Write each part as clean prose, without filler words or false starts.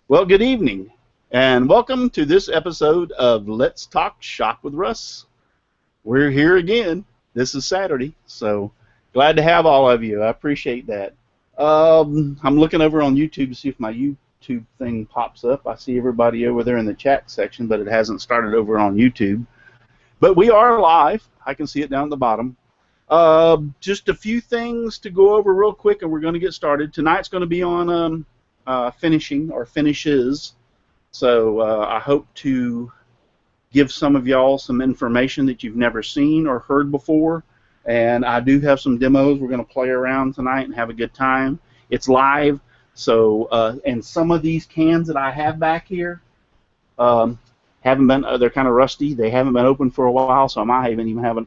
Well, good evening, and welcome to this episode of Let's Talk Shop with Russ. We're here again. This is Saturday, so glad to have all of you. I appreciate that. I'm looking over on YouTube to see if my YouTube thing pops up. I see everybody over there in the chat section, but it hasn't started over on YouTube. But we are live. I can see it down at the bottom. Just a few things to go over real quick, and we're going to get started. Tonight's going to be on finishing or finishes. So I hope to give some of y'all some information that you've never seen or heard before. And I do have some demos. We're going to play around tonight and have a good time. It's live. So and some of these cans that I have back here haven't been. They're kind of rusty. They haven't been open for a while, so I might even have a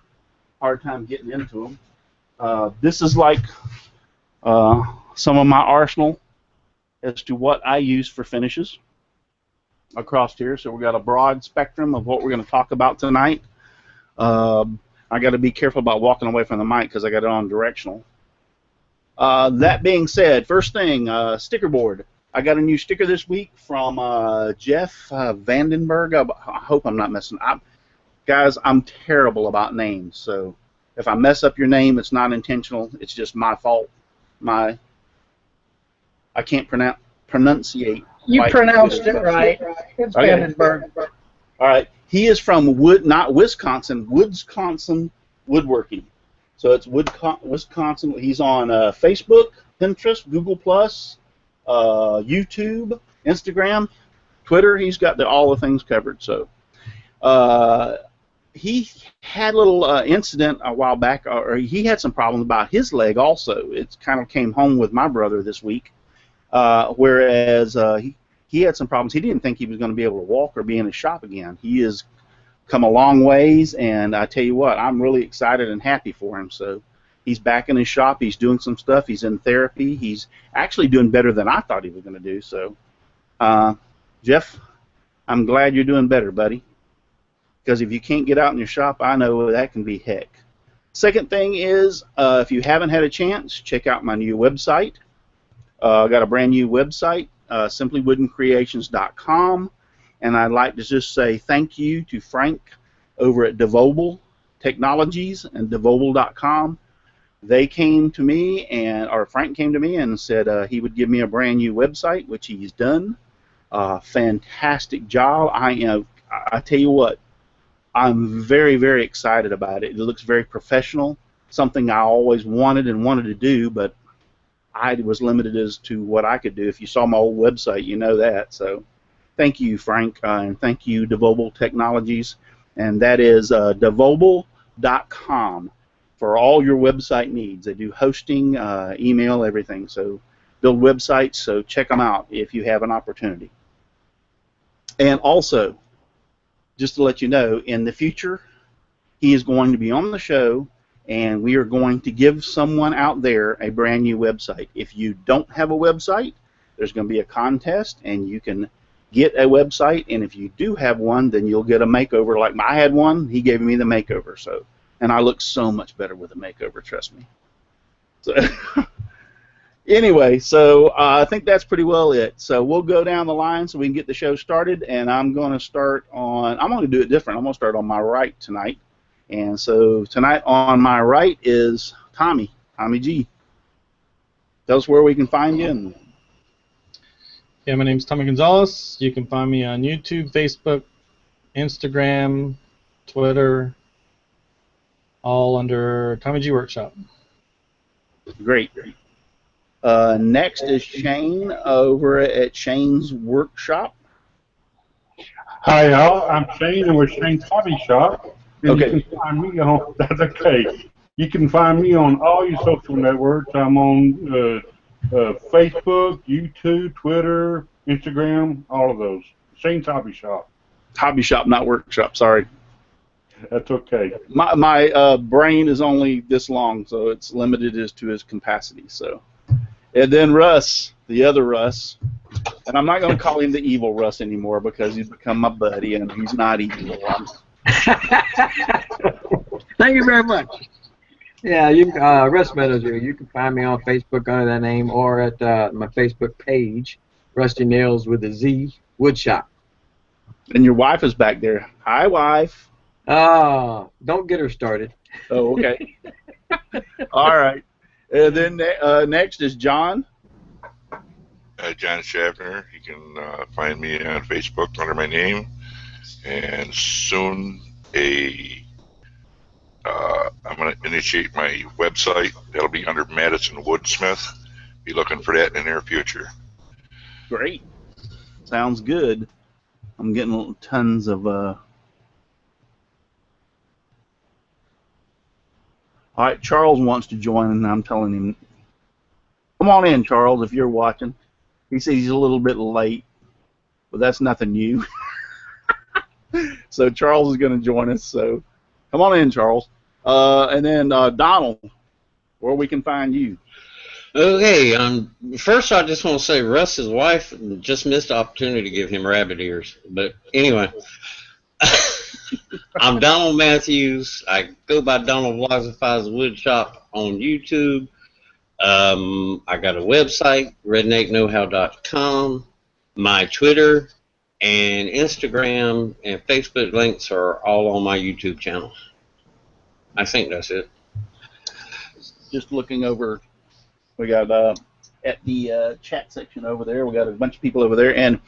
hard time getting into them. This is like some of my arsenal as to what I use for finishes across here. So we've got a broad spectrum of what we're going to talk about tonight. I got to be careful about walking away from the mic because I got it on directional. That being said, first thing, sticker board. I got a new sticker this week from Jeff Vandenberg. I hope I'm not messing up. Guys, I'm terrible about names, so if I mess up your name, it's not intentional. It's just my fault. I can't pronunciate. You pronounced it right. It's Vandenberg. All right. He is from not Wisconsin, Wisconsin Woodworking. So it's Wisconsin. He's on Facebook, Pinterest, Google+, YouTube, Instagram, Twitter. He's got all the things covered. So he had a little incident a while back, or he had some problems about his leg also. It kind of came home with my brother this week. Whereas he had some problems. He didn't think he was going to be able to walk or be in his shop again. He has come a long ways, and I tell you what, I'm really excited and happy for him. So he's back in his shop. He's doing some stuff. He's in therapy. He's actually doing better than I thought he was going to do. So, Jeff, I'm glad you're doing better, buddy. Because if you can't get out in your shop, I know that can be heck. Second thing is, if you haven't had a chance, check out my new website. I got a brand new website, simplywoodencreations.com, and I'd like to just say thank you to Frank over at Devobel Technologies and devobel.com. They came to me, or Frank came to me and said he would give me a brand new website, which he's done. Fantastic job. I tell you what, I'm very, very excited about it. It looks very professional, something I always wanted to do, but I was limited as to what I could do. If you saw my old website, you know that. So thank you, Frank, and thank you, Devobel Technologies. And that is devobel.com for all your website needs. They do hosting, email, everything. So build websites, so check them out if you have an opportunity. And also, just to let you know, in the future, he is going to be on the show, and we are going to give someone out there a brand new website. If you don't have a website, there's going to be a contest, and you can get a website. And if you do have one, then you'll get a makeover. Like I had one, he gave me the makeover. So, and I look so much better with a makeover, trust me. So, anyway, so I think that's pretty well it. So we'll go down the line so we can get the show started. And I'm going to start on. I'm going to do it different. I'm going to start on my right tonight. And so tonight on my right is Tommy G. Tell us where we can find you. Yeah, my name's Tommy Gonzalez. You can find me on YouTube, Facebook, Instagram, Twitter, all under Tommy G Workshop. Great. Next is Shane over at Shane's Workshop. Hi, y'all. I'm Shane, and we're Shane's Hobby Shop. And okay. You can find me on. That's okay. You can find me on all your social networks. I'm on Facebook, YouTube, Twitter, Instagram, all of those. Shane's Hobby Shop. Hobby Shop, not Workshop. Sorry. That's okay. My brain is only this long, so it's limited as to his capacity. So, and then Russ, the other Russ, and I'm not going to call him the evil Russ anymore because he's become my buddy, and he's not evil. Thank you very much. Yeah, you can, Russ Meadows here. You can find me on Facebook under that name or at my Facebook page, Rusty Nails with a Z Wood Shop. And your wife is back there. Hi, wife. Don't get her started. Oh, okay. All right. And then next is John. John Schaffner. You can find me on Facebook under my name, and soon I'm going to initiate my website. That'll be under Madison Woodsmith. Be looking for that in the near future. Great. Sounds good. I'm getting tons of. All right, Charles wants to join, and I'm telling him, come on in, Charles, if you're watching. He says he's a little bit late, but that's nothing new. So Charles is going to join us. So come on in, Charles. And then Donald, where we can find you. Okay, first I just want to say Russ's wife just missed the opportunity to give him rabbit ears. But anyway, I'm Donald Matthews. I go by Donald Vlogifies Wood Shop on YouTube. I got a website, redneckknowhow.com. My Twitter and Instagram and Facebook links are all on my YouTube channel. I think that's it. Just looking over, we got at the chat section over there, we got a bunch of people over there, and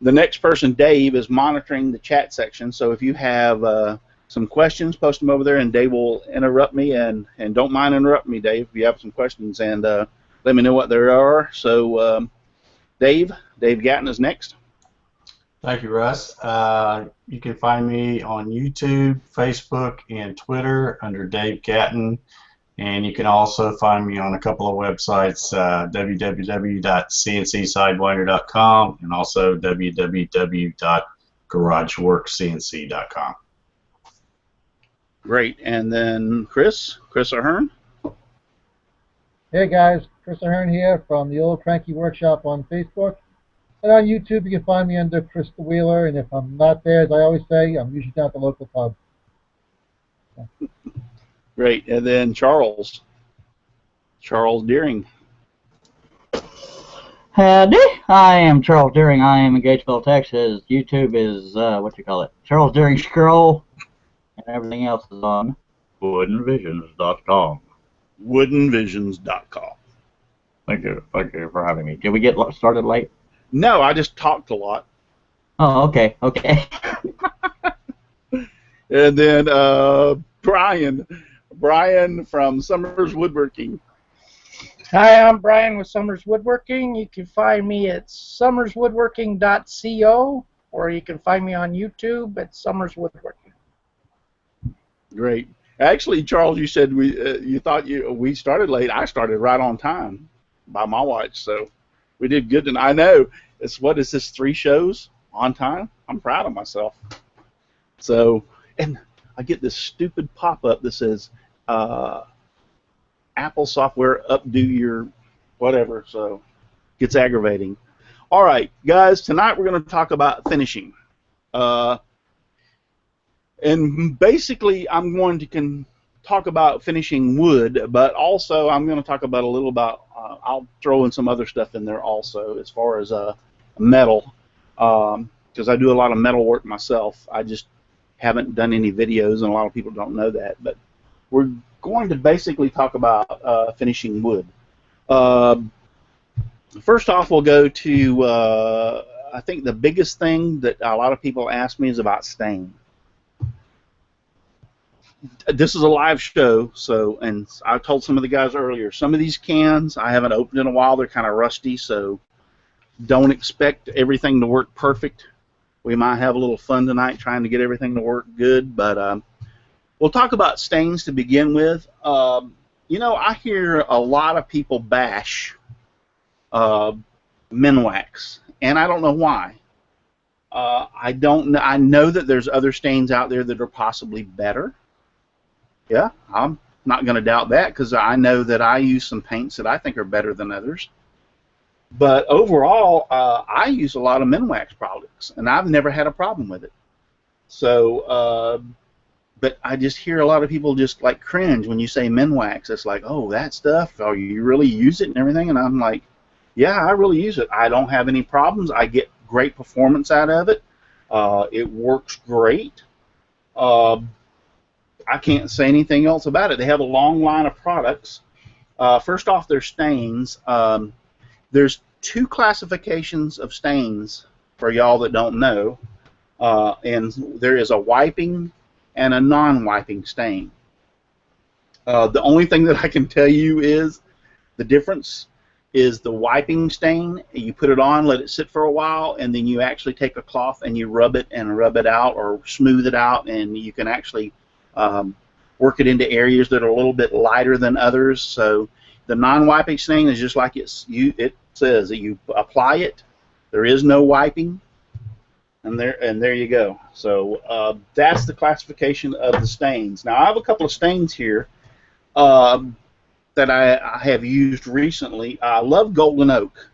the next person, Dave, is monitoring the chat section. So if you have some questions, post them over there, and Dave will interrupt me, and don't mind interrupting me, Dave, if you have some questions, and let me know what there are. So Dave Gatton is next. Thank you, Russ. You can find me on YouTube, Facebook, and Twitter under Dave Gatton. And you can also find me on a couple of websites, www.cncsidewinder.com and also www.garageworkcnc.com. Great. And then Chris Ahern. Hey guys, Chris Ahern here from the Old Cranky Workshop on Facebook. And on YouTube, you can find me under Chris the Wheeler. And if I'm not there, as I always say, I'm usually down at the local pub. Great. And then Charles Deering. Howdy, I am Charles Deering. I am in Gatesville, Texas. YouTube is, Charles Deering Scroll. And everything else is on woodenvisions.com. Woodenvisions.com. Thank you for having me. Did we get started late? No, I just talked a lot. Oh, okay. And then Brian from Summers Woodworking. Hi, I'm Brian with Summers Woodworking. You can find me at summerswoodworking.co, or you can find me on YouTube at Summers Woodworking. Great. Actually, Charles, you said you thought we started late. I started right on time by my watch, so we did good. And I know what is this, 3 shows on time? I'm proud of myself. So, and I get this stupid pop-up that says Apple software updo your whatever, so gets aggravating. All right, guys, tonight we're going to talk about finishing. And basically, I'm going to talk about finishing wood, but also I'm going to talk about I'll throw in some other stuff in there also as far as metal, because I do a lot of metal work myself. I just haven't done any videos, and a lot of people don't know that. But we're going to basically talk about finishing wood. First off, we'll go to, I think the biggest thing that a lot of people ask me is about stain. This is a live show, and I told some of the guys earlier, some of these cans I haven't opened in a while. They're kind of rusty, so don't expect everything to work perfect. We might have a little fun tonight trying to get everything to work good, but we'll talk about stains to begin with. I hear a lot of people bash Minwax, and I don't know why. I know that there's other stains out there that are possibly better. Yeah, I'm not going to doubt that, because I know that I use some paints that I think are better than others. But overall, I use a lot of Minwax products, and I've never had a problem with it. So, but I just hear a lot of people just like cringe when you say Minwax. It's like, oh, that stuff, oh, you really use it and everything? And I'm like, yeah, I really use it. I don't have any problems. I get great performance out of it. It works great. I can't say anything else about it. They have a long line of products. First off, their stains. There's two classifications of stains for y'all that don't know, and there is a wiping and a non-wiping stain. The only thing that I can tell you is the difference is the wiping stain. You put it on, let it sit for a while, and then you actually take a cloth and you rub it out or smooth it out, and you can actually work it into areas that are a little bit lighter than others. So the non-wiping stain is just like it says that you apply it. There is no wiping, and there you go. So that's the classification of the stains. Now I have a couple of stains here that I have used recently. I love golden oak.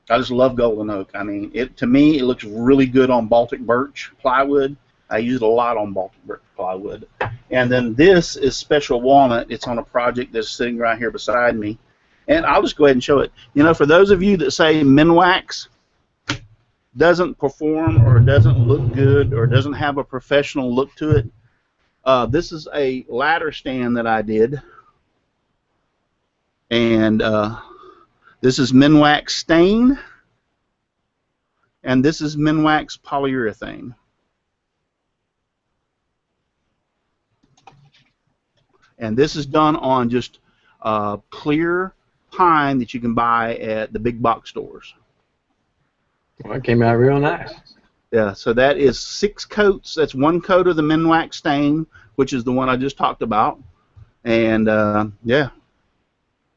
I just love golden oak. I mean, to me it looks really good on Baltic birch plywood. I use it a lot on Baltic birch plywood. And then this is special walnut. It's on a project that's sitting right here beside me. And I'll just go ahead and show it. You know, for those of you that say Minwax doesn't perform or doesn't look good or doesn't have a professional look to it, this is a ladder stand that I did. And this is Minwax stain. And this is Minwax polyurethane. And this is done on just clear pine that you can buy at the big box stores. Well, it came out real nice. Yeah, so that is 6 coats. That's 1 coat of the Minwax stain, which is the one I just talked about. And, yeah,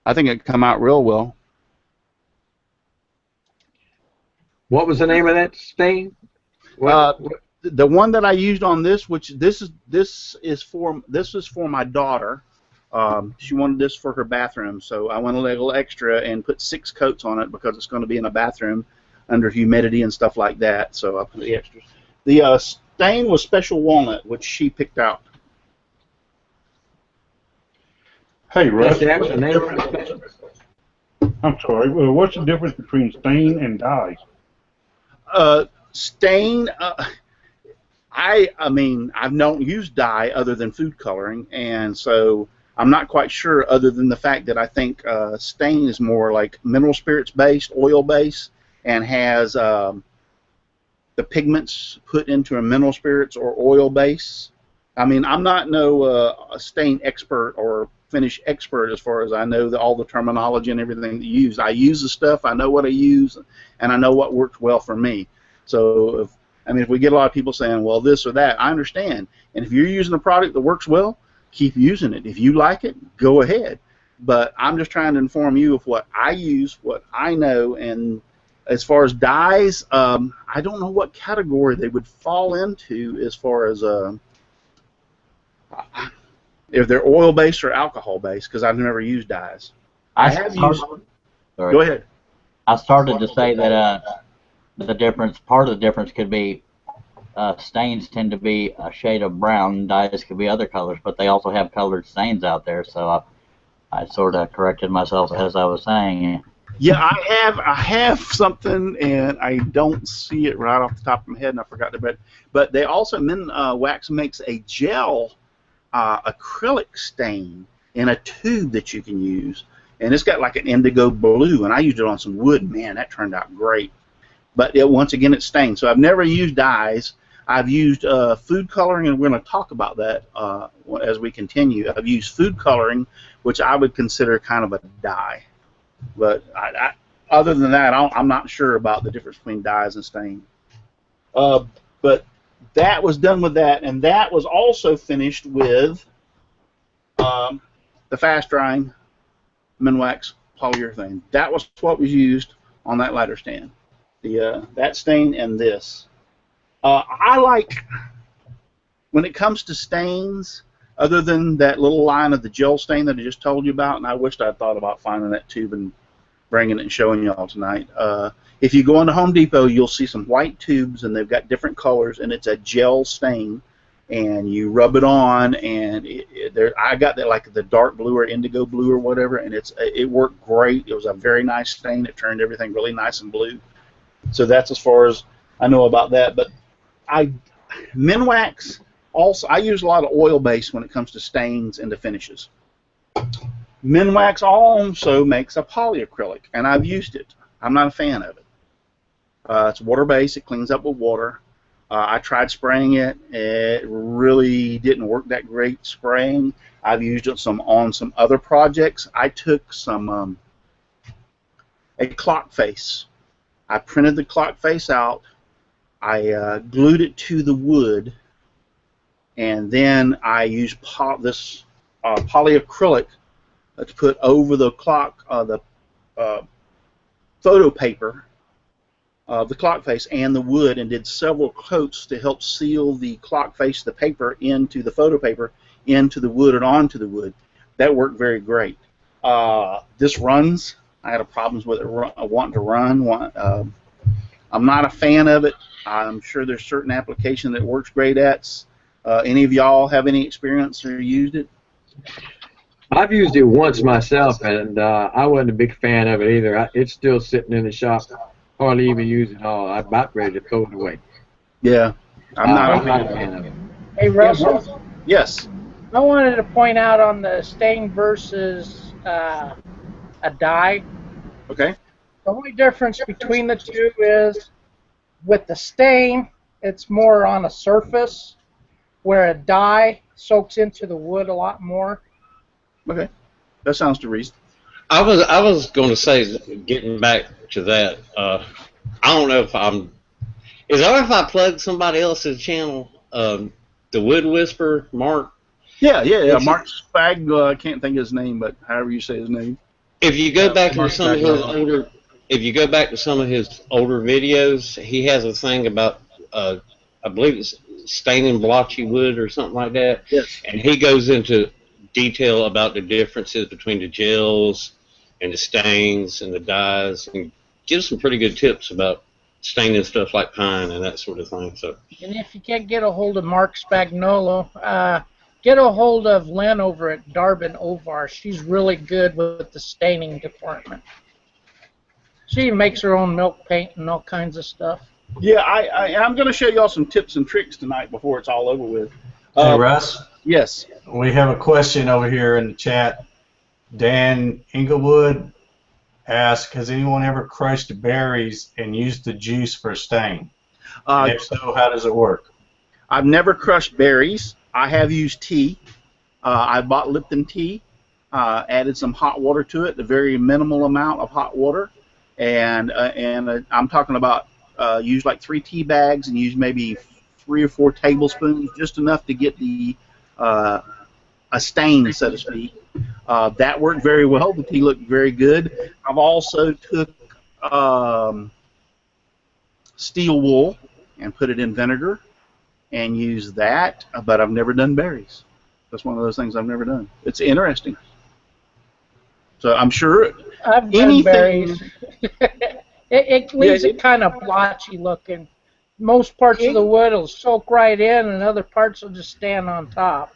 I think it come out real well. What was the name of that stain? The one that I used on this, which this is for my daughter. She wanted this for her bathroom, so I went a little extra and put 6 coats on it because it's going to be in a bathroom under humidity and stuff like that. So I put the extras. The stain was special walnut, which she picked out. Hey, Russ. That's the name of the stain. I'm sorry. Well, what's the difference between stain and dye? Stain. I mean, I don't use dye other than food coloring, and so I'm not quite sure other than the fact that I think stain is more like mineral spirits based, oil based, and has the pigments put into a mineral spirits or oil base. I mean, I'm not a stain expert or finish expert as far as I know all the terminology and everything that you use. I use the stuff, I know what I use, and I know what works well for me. So if we get a lot of people saying, well, this or that, I understand. And if you're using a product that works well, keep using it. If you like it, go ahead. But I'm just trying to inform you of what I use, what I know. And as far as dyes, I don't know what category they would fall into as far as if they're oil-based or alcohol-based, because I've never used dyes. I have used... Sorry. Go ahead. I started to say that part of the difference could be stains tend to be a shade of brown, dyes could be other colors, but they also have colored stains out there, so I sort of corrected myself as I was saying. Yeah, I have something, and I don't see it right off the top of my head, and I forgot to. But they also Minwax makes a gel acrylic stain in a tube that you can use, and it's got like an indigo blue, and I used it on some wood. Man, that turned out great. But once again, it's stained. So I've never used dyes. I've used food coloring, and we're going to talk about that as we continue. I've used food coloring, which I would consider kind of a dye. But other than that, I'm not sure about the difference between dyes and stain. But that was done with that, and that was also finished with the fast-drying Minwax polyurethane. That was what was used on that ladder stand. That stain and this. I like, when it comes to stains, other than that little line of the gel stain that I just told you about, and I wished I'd thought about finding that tube and bringing it and showing you all tonight. If you go into Home Depot, you'll see some white tubes, and they've got different colors, and it's a gel stain. and you rub it on, and I got that like the dark blue or indigo blue or whatever, and it worked great. It was a very nice stain. It turned everything really nice and blue. So that's as far as I know about that. But Minwax also, I use a lot of oil base when it comes to stains and to finishes. Minwax also makes a polyacrylic, and I've used it. I'm not a fan of it. It's water-based. It cleans up with water. I tried spraying it. It really didn't work that great spraying. I've used it on some other projects. I took a clock face. I printed the clock face out. I glued it to the wood, and then I used this polyacrylic to put over the clock, the photo paper of the clock face and the wood, and did several coats to help seal the clock face, the paper, into the photo paper, into the wood and onto the wood. That worked very great. This runs. I had problems with it wanting to run. I'm not a fan of it. I'm sure there's certain application that it works great at. Any of y'all have any experience or used it? I've used it once myself, and I wasn't a big fan of it either. It's still sitting in the shop. Hardly even use it all. I'm about ready to throw it away. Yeah, I'm not a fan of it. Hey, Russell. Yes. I wanted to point out on the stain versus a dye. Okay. The only difference between the two is with the stain, it's more on a surface, where a dye soaks into the wood a lot more. Okay, that sounds to reason. I was going to say, getting back to that, I don't know if I'm. Is it all right if I plug somebody else's channel? The Wood Whisperer, Mark. Yeah. Mark Spag. I can't think of his name, but however you say his name. If you go back to some of his older, videos, he has a thing about, I believe it's staining blotchy wood or something like that. Yes. And he goes into detail about the differences between the gels and the stains and the dyes, and gives some pretty good tips about staining stuff like pine and that sort of thing. So. And if you can't get a hold of Mark Spagnolo, get a hold of Lynn over at Darbin Ovar. She's really good with the staining department. She makes her own milk paint and all kinds of stuff. Yeah, I'm going to show y'all some tips and tricks tonight before it's all over with. Hey, Russ? Yes. We have a question over here in the chat. Dan Inglewood asked, has anyone ever crushed berries and used the juice for stain? And if so, how does it work? I've never crushed berries. I have used tea. I bought Lipton tea, added some hot water to it, a very minimal amount of hot water, and I'm talking about use like 3 tea bags and use maybe 3 or 4 tablespoons, just enough to get a stain, so to speak. That worked very well. The tea looked very good. I've also took steel wool and put it in vinegar and used that, but I've never done berries. That's one of those things I've never done. It's interesting. So I'm sure I've done berries. it leaves it kind of blotchy looking. Most parts of the wood will soak right in, and other parts will just stand on top.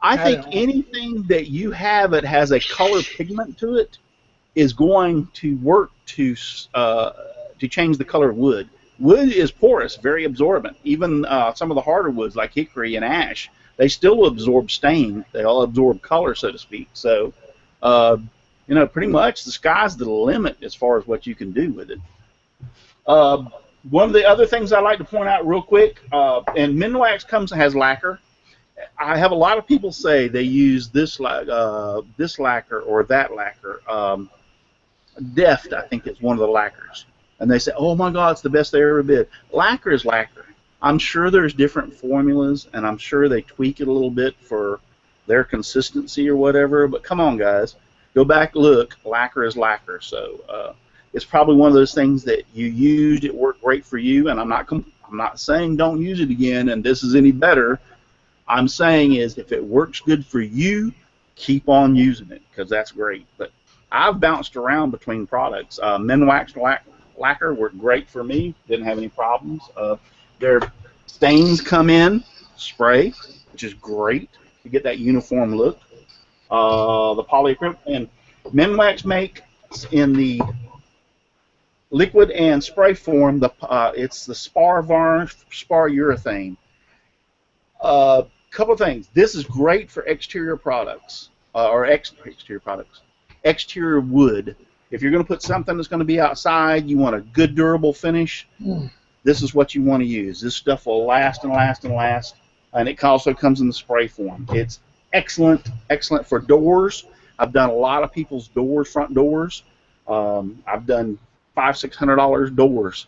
I think anything that you have that has a color pigment to it is going to work to change the color of wood. Wood is porous, very absorbent. Even some of the harder woods like hickory and ash, they still absorb stain. They all absorb color, so to speak. So, pretty much the sky's the limit as far as what you can do with it. One of the other things I like to point out real quick, and Minwax has lacquer. I have a lot of people say they use this lacquer or that lacquer. Deft, I think, is one of the lacquers. And they say, oh my God, it's the best they ever did. Lacquer is lacquer. I'm sure there's different formulas, and I'm sure they tweak it a little bit for their consistency or whatever. But come on, guys, go back, look. Lacquer is lacquer. So it's probably one of those things that you used. It worked great for you, and I'm not saying don't use it again. And this is any better. I'm saying is if it works good for you, keep on using it because that's great. But I've bounced around between products. Minwax lacquer worked great for me. Didn't have any problems. Their stains come in spray, which is great to get that uniform look. The polyacrylic and Minwax makes in the liquid and spray form. It's the spar varnish, spar urethane. Couple things. This is great for exterior products exterior products, exterior wood. If you're going to put something that's going to be outside, you want a good durable finish. This is what you want to use. This stuff will last and last and last, and it also comes in the spray form. It's excellent for doors. I've done a lot of people's doors, front doors. I've done $500-600 doors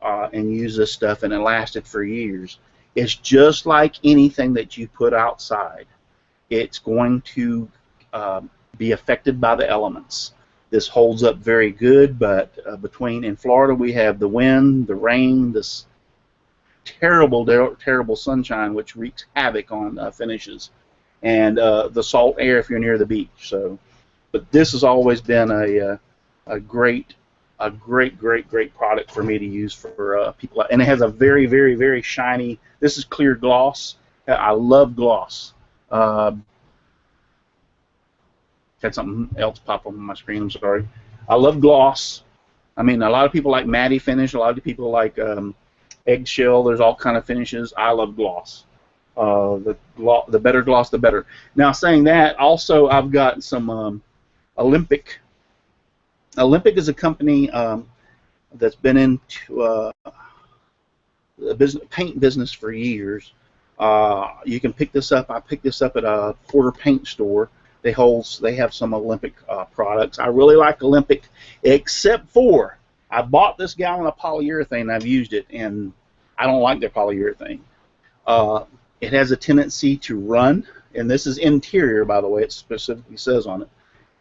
and used this stuff, and it lasted for years. It's just like anything that you put outside. It's going to be affected by the elements. This holds up very good, but in Florida we have the wind, the rain, this terrible sunshine, which wreaks havoc on finishes, and the salt air if you're near the beach. So, but this has always been a great product for me to use for people, and it has a very shiny. This is clear gloss. I love gloss. Had something else pop up on my screen. I'm sorry. I love gloss. I mean, a lot of people like matte finish. A lot of people like eggshell. There's all kind of finishes. I love gloss. The better gloss, the better. Now, saying that, also I've got some Olympic. Olympic is a company that's been into the paint business for years. You can pick this up. I picked this up at a Porter Paint store. They have some Olympic products. I really like Olympic, except for I bought this gallon of polyurethane. I've used it, and I don't like their polyurethane. It has a tendency to run, and this is interior, by the way. It specifically says on it.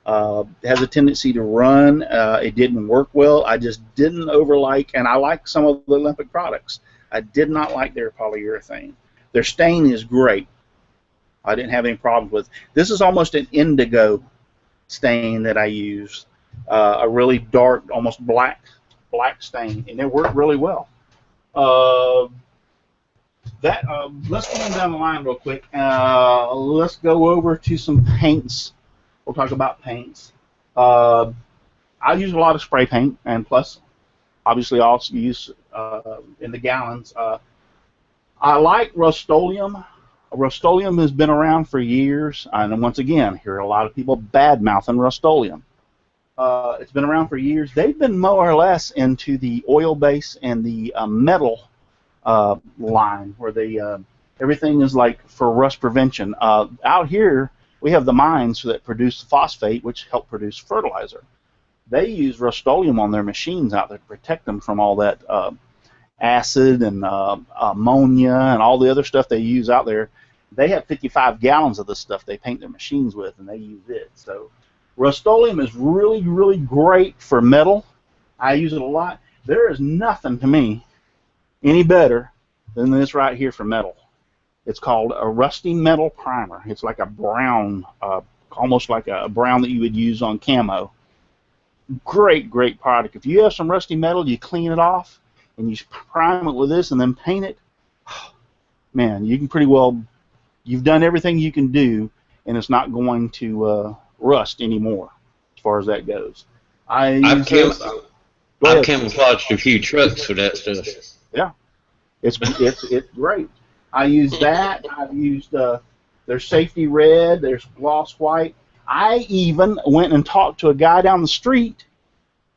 It has a tendency to run. It didn't work well. I just didn't overlike, and I like some of the Olympic products. I did not like their polyurethane. Their stain is great. I didn't have any problems with. This is almost an indigo stain that I use, a really dark, almost black stain, and it worked really well. Let's go down the line real quick. Let's go over to some paints. We'll talk about paints. I use a lot of spray paint, and plus, obviously, I also use in the gallons. I like Rust-Oleum. Rust-Oleum has been around for years, and once again, hear a lot of people bad-mouthing Rust-Oleum. It's been around for years. They've been more or less into the oil base and the metal line, where everything is like for rust prevention. Out here, we have the mines that produce phosphate, which help produce fertilizer. They use Rust-Oleum on their machines out there to protect them from all that acid and ammonia and all the other stuff they use out there. They have 55 gallons of this stuff they paint their machines with, and they use it. So Rust-Oleum is really great for metal. I use it a lot. There is nothing to me any better than this right here for metal. It's called a rusty metal primer. It's like a brown, almost like a brown that you would use on camo. Great product. If you have some rusty metal, you clean it off and you prime it with this and then paint it. Man, you can pretty well. You've done everything you can do, and it's not going to rust anymore, as far as that goes. I've camouflaged a few trucks with that stuff. Yeah, it's great. I use that. I've used there's safety red. There's gloss white. I even went and talked to a guy down the street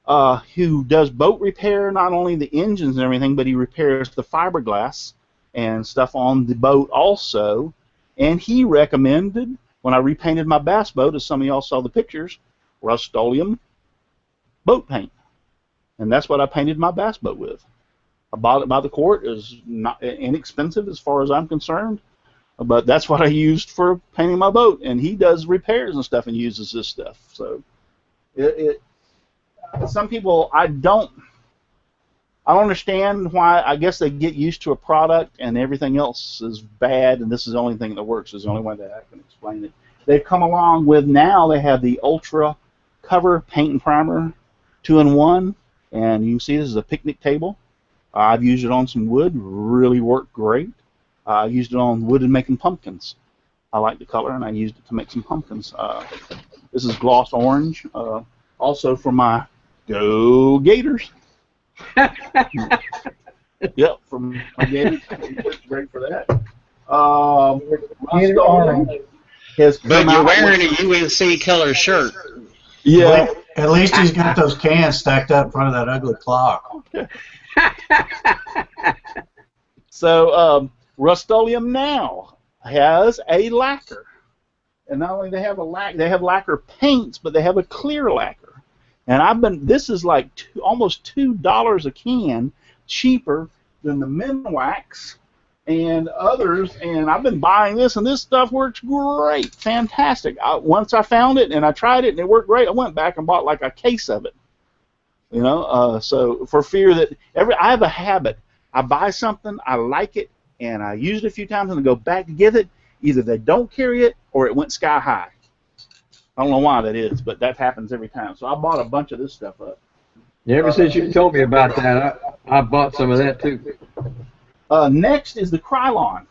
who does boat repair, not only the engines and everything, but he repairs the fiberglass and stuff on the boat also. And he recommended, when I repainted my bass boat, as some of y'all saw the pictures, Rust-Oleum boat paint. And that's what I painted my bass boat with. I bought it by the quart. It was not inexpensive as far as I'm concerned. But that's what I used for painting my boat. And he does repairs and stuff and uses this stuff. So some people, I don't understand why. I guess they get used to a product and everything else is bad, and this is the only thing that works. It's the only way that I can explain it. They've come along with, now they have the Ultra Cover Paint and Primer 2-in-1, and you can see this is a picnic table. I've used it on some wood, really worked great. I used it on wood and making pumpkins. I like the color, and I used it to make some pumpkins. This is gloss orange, also for my Go Gators. Yep, from my Gators. Works great for that. Gator orange. Has But come you're out wearing with, a UNC color shirt. yeah. At least he's got those cans stacked up in front of that ugly clock. So Rust-Oleum now has a lacquer, and not only they have they have lacquer paints, but they have a clear lacquer. And this is like almost $2 a can cheaper than the Minwax and others, and I've been buying this, and this stuff works great, fantastic. Once I found it and I tried it and it worked great, I went back and bought like a case of it. You know, so for fear that I have a habit. I buy something, I like it, and I use it a few times, and I go back to get it. Either they don't carry it, or it went sky high. I don't know why that is, but that happens every time. So I bought a bunch of this stuff up. Yeah, ever since you told me about that, I bought some of that too. Next is the Krylon.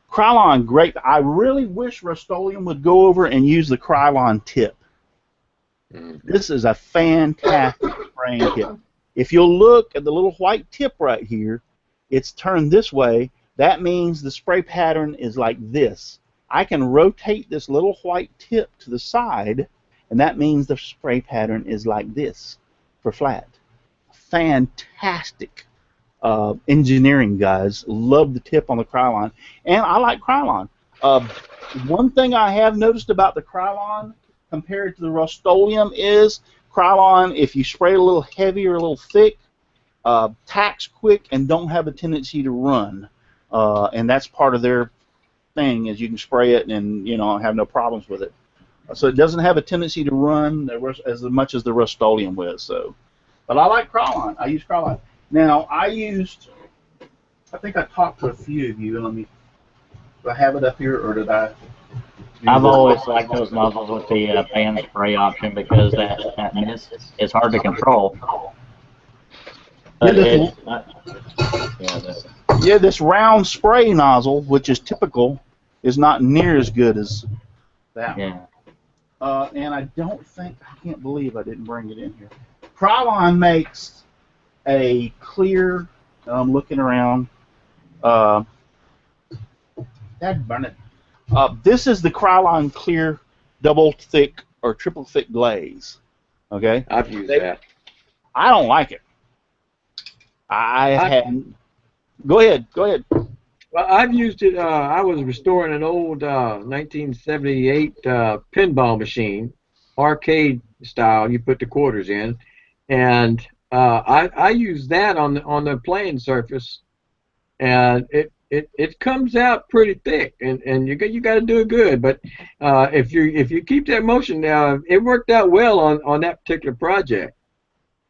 Krylon, great. I really wish Rust-Oleum would go over and use the Krylon tip. This is a fantastic spraying tip. If you'll look at the little white tip right here, it's turned this way. That means the spray pattern is like this. I can rotate this little white tip to the side, and that means the spray pattern is like this for flat. Fantastic engineering, guys. Love the tip on the Krylon, and I like Krylon. One thing I have noticed about the Krylon compared to the Rust-Oleum is Krylon, if you spray a little heavy or a little thick, tacks quick and don't have a tendency to run. And that's part of their thing, is you can spray it and have no problems with it. So it doesn't have a tendency to run as much as the Rust-Oleum will. So, but I like Krylon. I use Krylon. Now I think I talked to a few of you. Do I have it up here, or did I? I've always liked those nozzles with the fan spray option because that mist is hard to control. But this round spray nozzle, which is typical, is not near as good as that one. And I can't believe I didn't bring it in here. Krylon makes a clear, I'm looking around, this is the Krylon clear double thick or triple thick glaze. Okay? I've used that. I don't like it. I hadn't. Go ahead. Well, I've used it. I was restoring an old 1978 pinball machine, arcade style. You put the quarters in, and I used that on the playing surface, and it comes out pretty thick, and you got to do it good. But if you keep that motion down, it worked out well on that particular project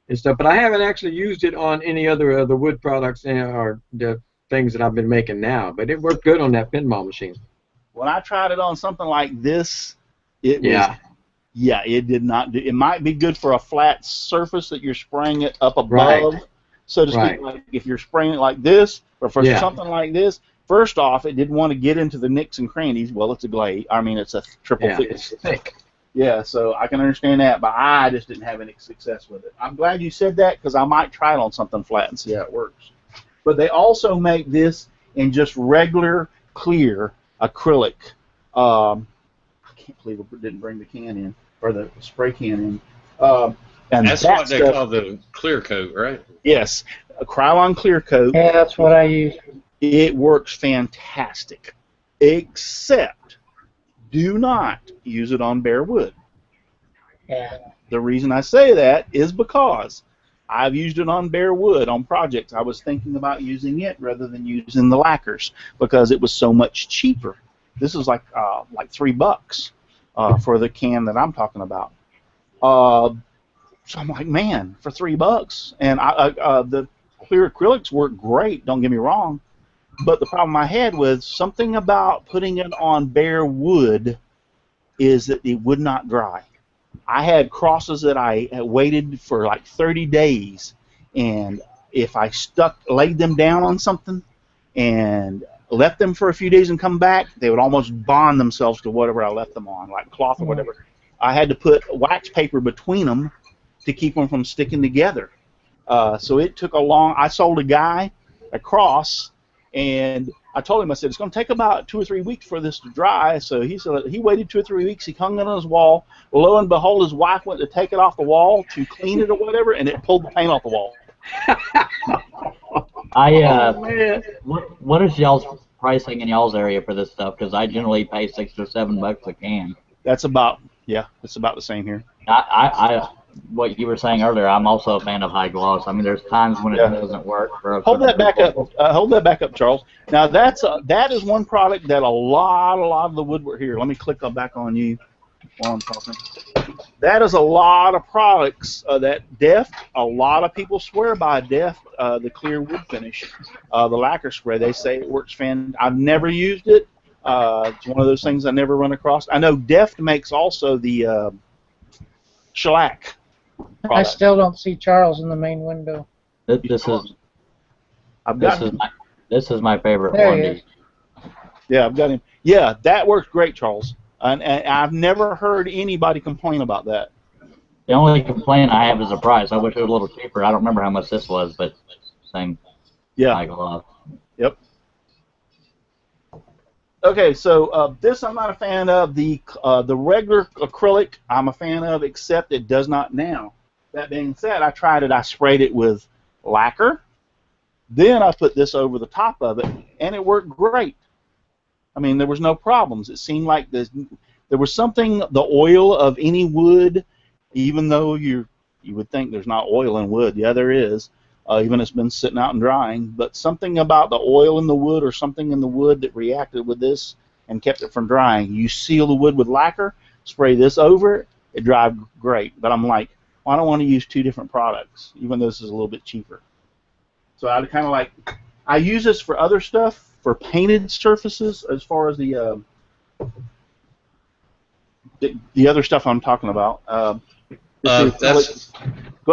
and stuff. But I haven't actually used it on any other of the wood products or the things that I've been making now. But it worked good on that pinball machine. When I tried it on something like this, it did not do. It might be good for a flat surface that you're spraying it up above, so to speak. Like if you're spraying it like this, or for something like this. First off, it didn't want to get into the nicks and crannies. Well, it's a glaze. I mean, it's a triple thick. It's thick. Yeah, so I can understand that, but I just didn't have any success with it. I'm glad you said that, because I might try it on something flat and see how it works. But they also make this in just regular clear acrylic. I can't believe I didn't bring the can in, or the spray can in. And that's what they call the clear coat, right? Yes, a Krylon clear coat. Yeah, that's what I use. It works fantastic, except do not use it on bare wood. Yeah. The reason I say that is because I've used it on bare wood on projects. I was thinking about using it rather than using the lacquers because it was so much cheaper. This is like $3 for the can that I'm talking about. So I'm like, man, for $3, and the clear acrylics work great. Don't get me wrong, but the problem I had with something about putting it on bare wood is that it would not dry. I had crosses that I waited for like 30 days, and if I laid them down on something and left them for a few days and come back, they would almost bond themselves to whatever I left them on, like cloth or whatever. I had to put wax paper between them to keep them from sticking together. So it took a long. I sold a guy a cross, and I told him, I said, it's going to take about 2 or 3 weeks for this to dry. So he said he waited 2 or 3 weeks. He hung it on his wall. Lo and behold, his wife went to take it off the wall to clean it or whatever, and it pulled the paint off the wall. What is y'all's pricing in y'all's area for this stuff? Because I generally pay $6 or $7 a can. That's about, yeah, it's about the same here. What you were saying earlier, I'm also a fan of high gloss. I mean, there's times when it doesn't work. Hold that back up. Hold that back up, Charles. Now that is one product that a lot of the woodwork here. Let me click back on you while I'm talking. That is a lot of products that Deft. A lot of people swear by Deft, the clear wood finish, the lacquer spray. They say it works I've never used it. It's one of those things I never run across. I know Deft makes also the shellac product. I still don't see Charles in the main window. This is my favorite There one. he is. Yeah, I've got him. Yeah, that works great, Charles. And I've never heard anybody complain about that. The only complaint I have is the price. I wish it was a little cheaper. I don't remember how much this was, but same. Yeah. Yep. Okay, so this I'm not a fan of. The regular acrylic I'm a fan of, except it does not now. That being said, I tried it. I sprayed it with lacquer. Then I put this over the top of it, and it worked great. I mean, there was no problems. It seemed like there was something, the oil of any wood, even though you would think there's not oil in wood. Yeah, there is. Even it's been sitting out and drying, but something about the oil in the wood or something in the wood that reacted with this and kept it from drying. You seal the wood with lacquer, spray this over it, it dried great. But I'm like, well, I don't want to use 2 different products, even though this is a little bit cheaper. So I kind of I use this for other stuff, for painted surfaces, as far as the other stuff I'm talking about. Go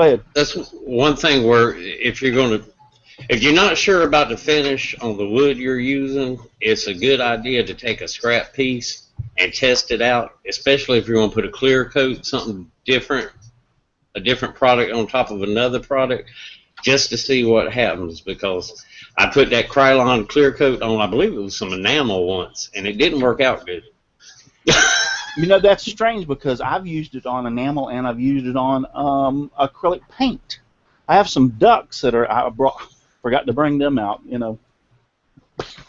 ahead. That's one thing where if you're not sure about the finish on the wood you're using, it's a good idea to take a scrap piece and test it out, especially if you want to put a clear coat, something different, a different product on top of another product, just to see what happens. Because I put that Krylon clear coat on, I believe it was some enamel once, and it didn't work out good. You know, that's strange because I've used it on enamel and I've used it on acrylic paint. I have some ducks that forgot to bring them out, you know.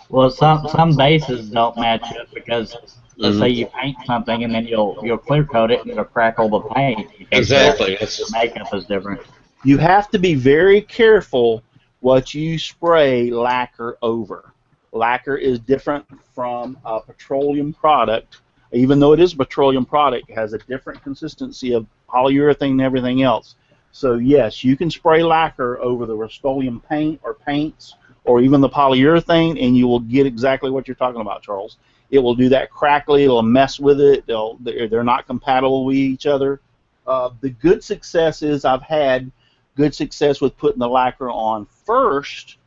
Well, some bases don't match it because let's say you paint something and then you'll clear coat it and it'll crackle the paint. Exactly. The makeup is different. You have to be very careful what you spray lacquer over. Lacquer is different from a petroleum product. Even though it is a petroleum product, it has a different consistency of polyurethane and everything else. So yes, you can spray lacquer over the Rust-Oleum paint or paints or even the polyurethane, and you will get exactly what you're talking about, Charles. It will do that crackly. It'll mess with it. They're not compatible with each other. The good success is I've had good success with putting the lacquer on first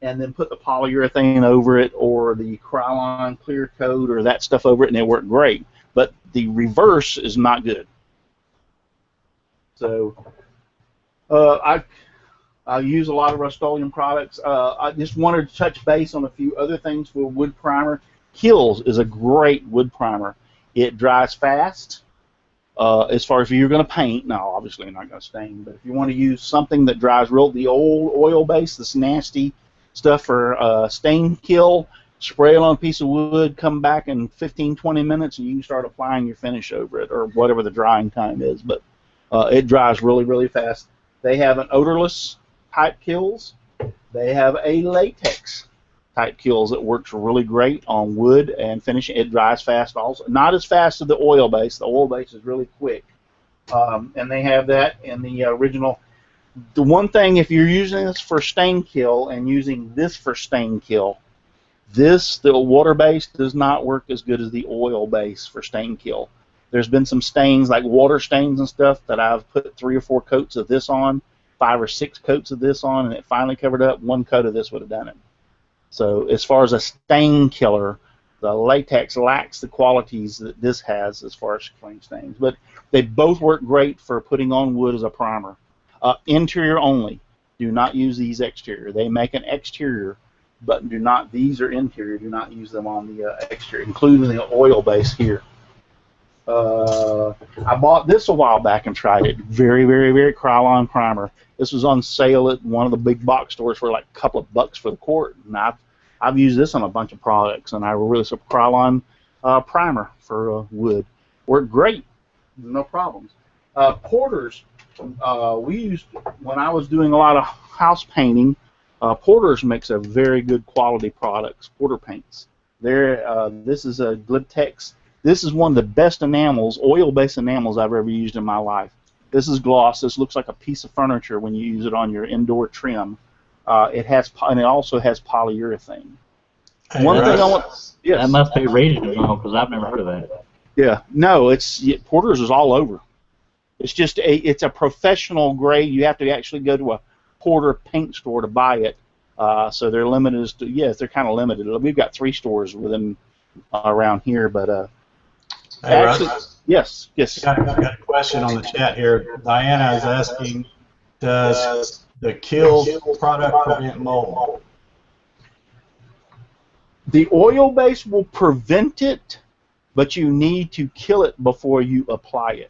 and then put the polyurethane over it or the Krylon clear coat or that stuff over it, and it worked great. But the reverse is not good. So I use a lot of Rust-Oleum products. I just wanted to touch base on a few other things for wood primer. Kills is a great wood primer. It dries fast. As far as if you're going to paint, no, obviously you're not going to stain, but if you want to use something that dries the old oil base, this nasty stuff for stain kill, spray it on a piece of wood, come back in 15-20 minutes, and you can start applying your finish over it, or whatever the drying time is. But it dries really, really fast. They have an odorless type kills. They have a latex type kills that works really great on wood and finishing. It dries fast also. Not as fast as the oil base. The oil base is really quick. And they have that in the original. The one thing, if you're using this for stain kill and using this for stain kill, the water base does not work as good as the oil base for stain kill. There's been some stains, like water stains and stuff, that I've put 3 or 4 coats of this on, 5 or 6 coats of this on, and it finally covered up. 1 coat of this would have done it. So as far as a stain killer, the latex lacks the qualities that this has as far as clean stains. But they both work great for putting on wood as a primer. Interior only. Do not use these exterior. They make an exterior, but do not. These are interior. Do not use them on the exterior, including the oil base here. I bought this a while back and tried it. Very, very, very Krylon primer. This was on sale at one of the big box stores for like a couple of bucks for the quart. And I've used this on a bunch of products, and I really some Krylon primer for wood. Worked great, no problems. Porters, we used when I was doing a lot of house painting. Porters makes a very good quality products. Porter paints. This is a Glibtex. This is one of the best enamels, oil-based enamels I've ever used in my life. This is gloss. This looks like a piece of furniture when you use it on your indoor trim. And it also has polyurethane. Hey, One thing I Russ, want, yes. That must be regional because I've never heard of that. Yeah, no, Porter's is all over. It's just it's a professional grade. You have to actually go to a Porter paint store to buy it. So they're limited as to, yes, they're kind of limited. We've got 3 stores with them around here, but Hey, actually, Russ, yes. I've got a question on the chat here. Diana is asking, does the Kills product prevent mold? The oil base will prevent it, but you need to kill it before you apply it.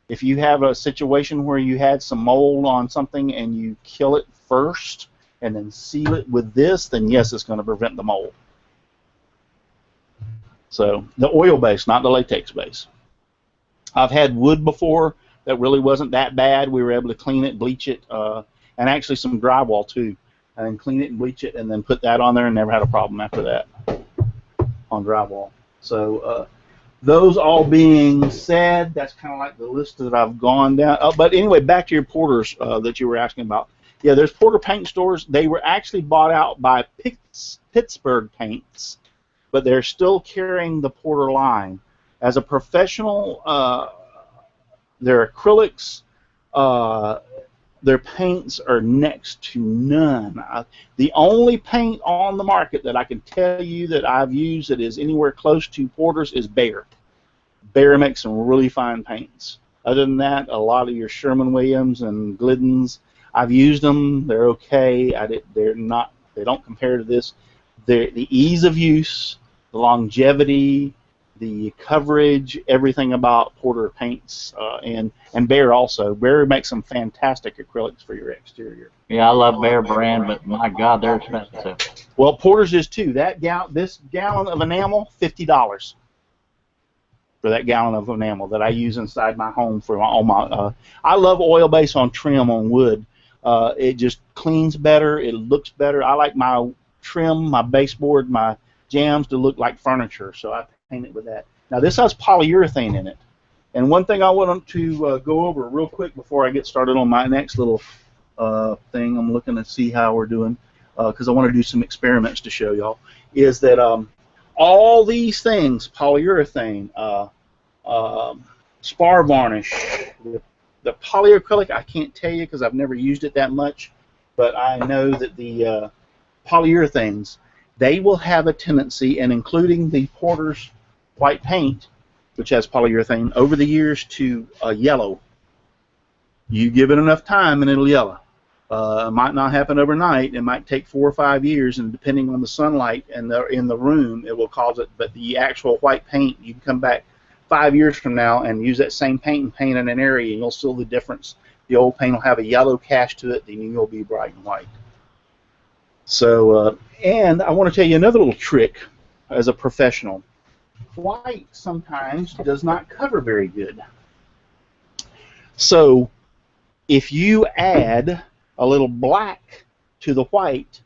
If you have a situation where you had some mold on something and you kill it first and then seal it with this, then yes, it's going to prevent the mold. So the oil base, not the latex base. I've had wood before that really wasn't that bad. We were able to clean it, bleach it, and actually some drywall too. And then clean it and bleach it and then put that on there and never had a problem after that on drywall. So those all being said, that's kind of like the list that I've gone down. But anyway, back to your Porters that you were asking about. Yeah, there's Porter paint stores. They were actually bought out by Pittsburgh Paints, but they're still carrying the Porter line. As a professional, their acrylics, their paints are next to none. The only paint on the market that I can tell you that I've used that is anywhere close to Porter's is Behr. Behr makes some really fine paints. Other than that, a lot of your Sherman-Williams and Glidden's, I've used them. They're okay. They don't compare to this. The ease of use, the longevity, the coverage, everything about Porter paints, and Behr also. Behr makes some fantastic acrylics for your exterior. Yeah, I love Behr brand, but my God, they're expensive. Well, Porter's is too. This gallon of enamel, $50 for that gallon of enamel that I use inside my home for all my. I love oil base on trim on wood. It just cleans better. It looks better. I like my trim, my baseboard, my jams to look like furniture, so I paint it with that. Now this has polyurethane in it, and one thing I want to go over real quick before I get started on my next little thing, I'm looking to see how we're doing because I want to do some experiments to show y'all, is that all these things, polyurethane, spar varnish, the polyacrylic, I can't tell you because I've never used it that much, but I know that the polyurethanes, they will have a tendency, and including the Porter's white paint, which has polyurethane, over the years to yellow. You give it enough time and it'll yellow. It might not happen overnight. It might take 4 or 5 years, and depending on the sunlight and in the room, it will cause it. But the actual white paint, you can come back 5 years from now and use that same paint and paint in an area, and you'll see the difference. The old paint will have a yellow cast to it, the new will be bright and white. So, and I want to tell you another little trick as a professional. White sometimes does not cover very good. So, if you add a little black to the white,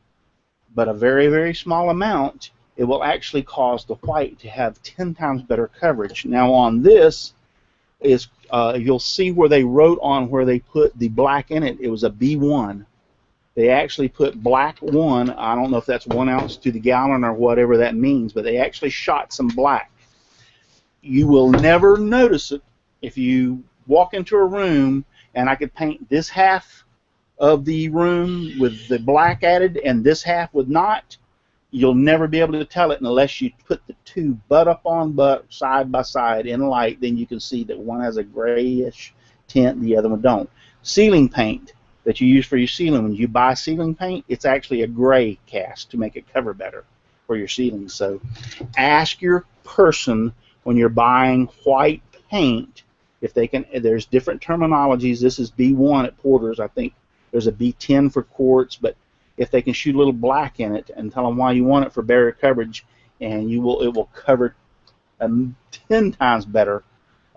but a very, very small amount, it will actually cause the white to have 10 times better coverage. Now on this, is you'll see where they wrote on where they put the black in it. It was a B1. They actually put black 1. I don't know if that's 1 ounce to the gallon or whatever that means, but they actually shot some black. You will never notice it if you walk into a room and I could paint this half of the room with the black added and this half with not. you'll never be able to tell it unless you put the two butt up on butt side by side in light. Then you can see that one has a grayish tint, the other one don't. Ceiling paint that you use for your ceiling, when you buy ceiling paint, it's actually a gray cast to make it cover better for your ceiling. So ask your person when you're buying white paint if they can. There's different terminologies. This is B1 at Porter's. I think there's a B10 for quartz, but if they can shoot a little black in it and tell them why you want it for barrier coverage, and it will cover 10 times better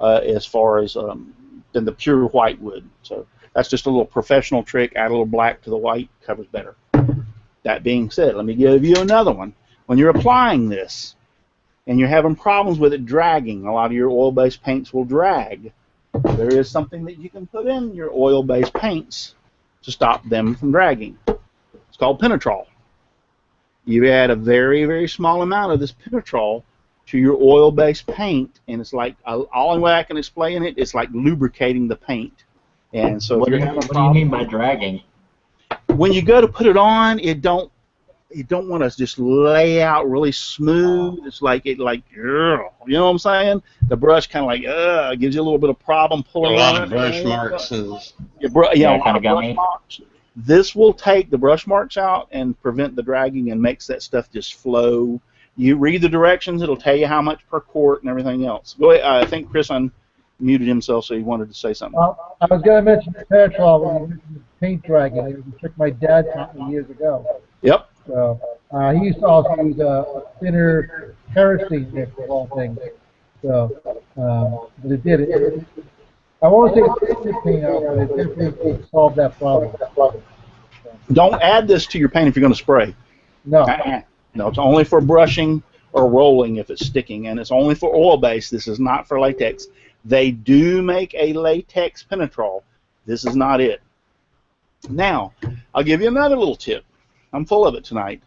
as far as than the pure white would. So that's just a little professional trick. Add a little black to the white, covers better. That being said, let me give you another one. When you're applying this and you're having problems with it dragging, a lot of your oil-based paints will drag. There is something that you can put in your oil-based paints to stop them from dragging. It's called Penetrol. You add a very, very small amount of this Penetrol to your oil-based paint, and it's like, all way I can explain it, it's like lubricating the paint. And so What do you mean by dragging? When you go to put it on, you don't want to just lay out really smooth. It's like you know what I'm saying? The brush kind of like gives you a little bit of problem pulling A on lot it. of brush marks and A lot kind of of got brush me. marks. This will take the brush marks out and prevent the dragging and makes that stuff just flow. You read the directions; it'll tell you how much per quart and everything else. Go ahead. I think Chris unmuted himself, so he wanted to say something. Well, I was going to mention Penetrol when you mentioned paint dragging. It was a trick my dad taught me years ago. Yep. So he used to also use a thinner kerosene mix of all things. So, but it did. I won't say it's the paint out, but it definitely solved that problem. Don't add this to your paint if you're going to spray. No. No, it's only for brushing or rolling if it's sticking, and it's only for oil-based. This is not for latex. They do make a latex Penetrol. This is not it. Now, I'll give you another little tip. I'm full of it tonight.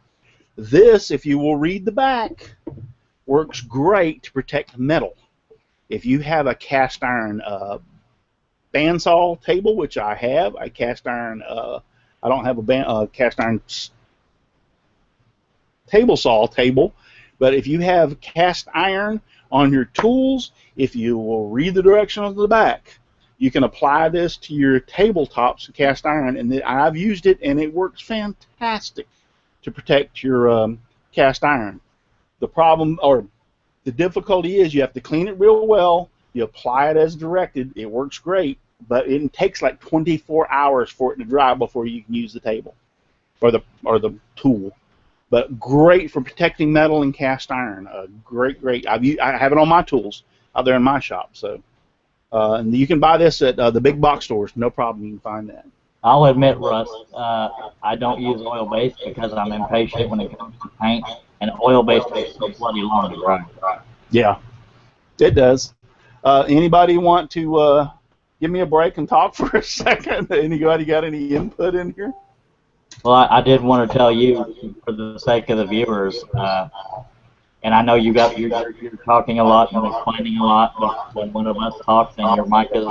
This, if you will read the back, works great to protect metal. If you have a cast iron bandsaw table, which I have, a cast iron, I don't have a cast iron table saw table, but if you have cast iron on your tools, if you will read the direction on the back, you can apply this to your tabletops, cast iron, and I've used it, and it works fantastic to protect your cast iron. The problem, or the difficulty is you have to clean it real well, you apply it as directed, it works great, but it takes like 24 hours for it to dry before you can use the table or the tool. But great for protecting metal and cast iron. Great. I have it on my tools out there in my shop. So, and you can buy this at the big box stores. No problem. You can find that. I'll admit, Russ, I don't use oil-based because I'm impatient when it comes to paint, and oil-based takes so bloody long to dry. Yeah, it does. Anybody want to give me a break and talk for a second? Anybody got any input in here? Well, I did want to tell you, for the sake of the viewers, and I know you're talking a lot and explaining a lot, but when one of us talks and your mic is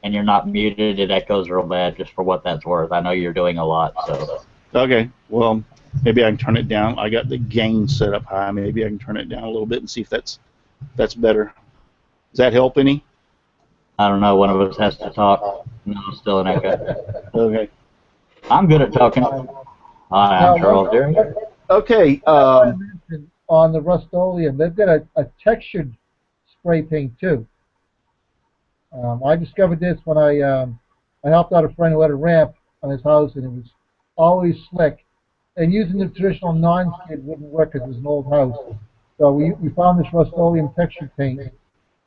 and you're not muted, it echoes real bad. Just for what that's worth, I know you're doing a lot. So. Okay. Well, maybe I can turn it down. I got the gain set up high. Maybe I can turn it down a little bit and see if that's better. Does that help any? I don't know. One of us has to talk. No, still an echo. Okay. I'm good at talking. Hi, I'm Charles Deering. Okay. On the Rust-Oleum, they've got a textured spray paint too. I discovered this when I helped out a friend who had a ramp on his house, and it was always slick. And using the traditional non-skid wouldn't work because it was an old house. So we found this Rust-Oleum textured paint,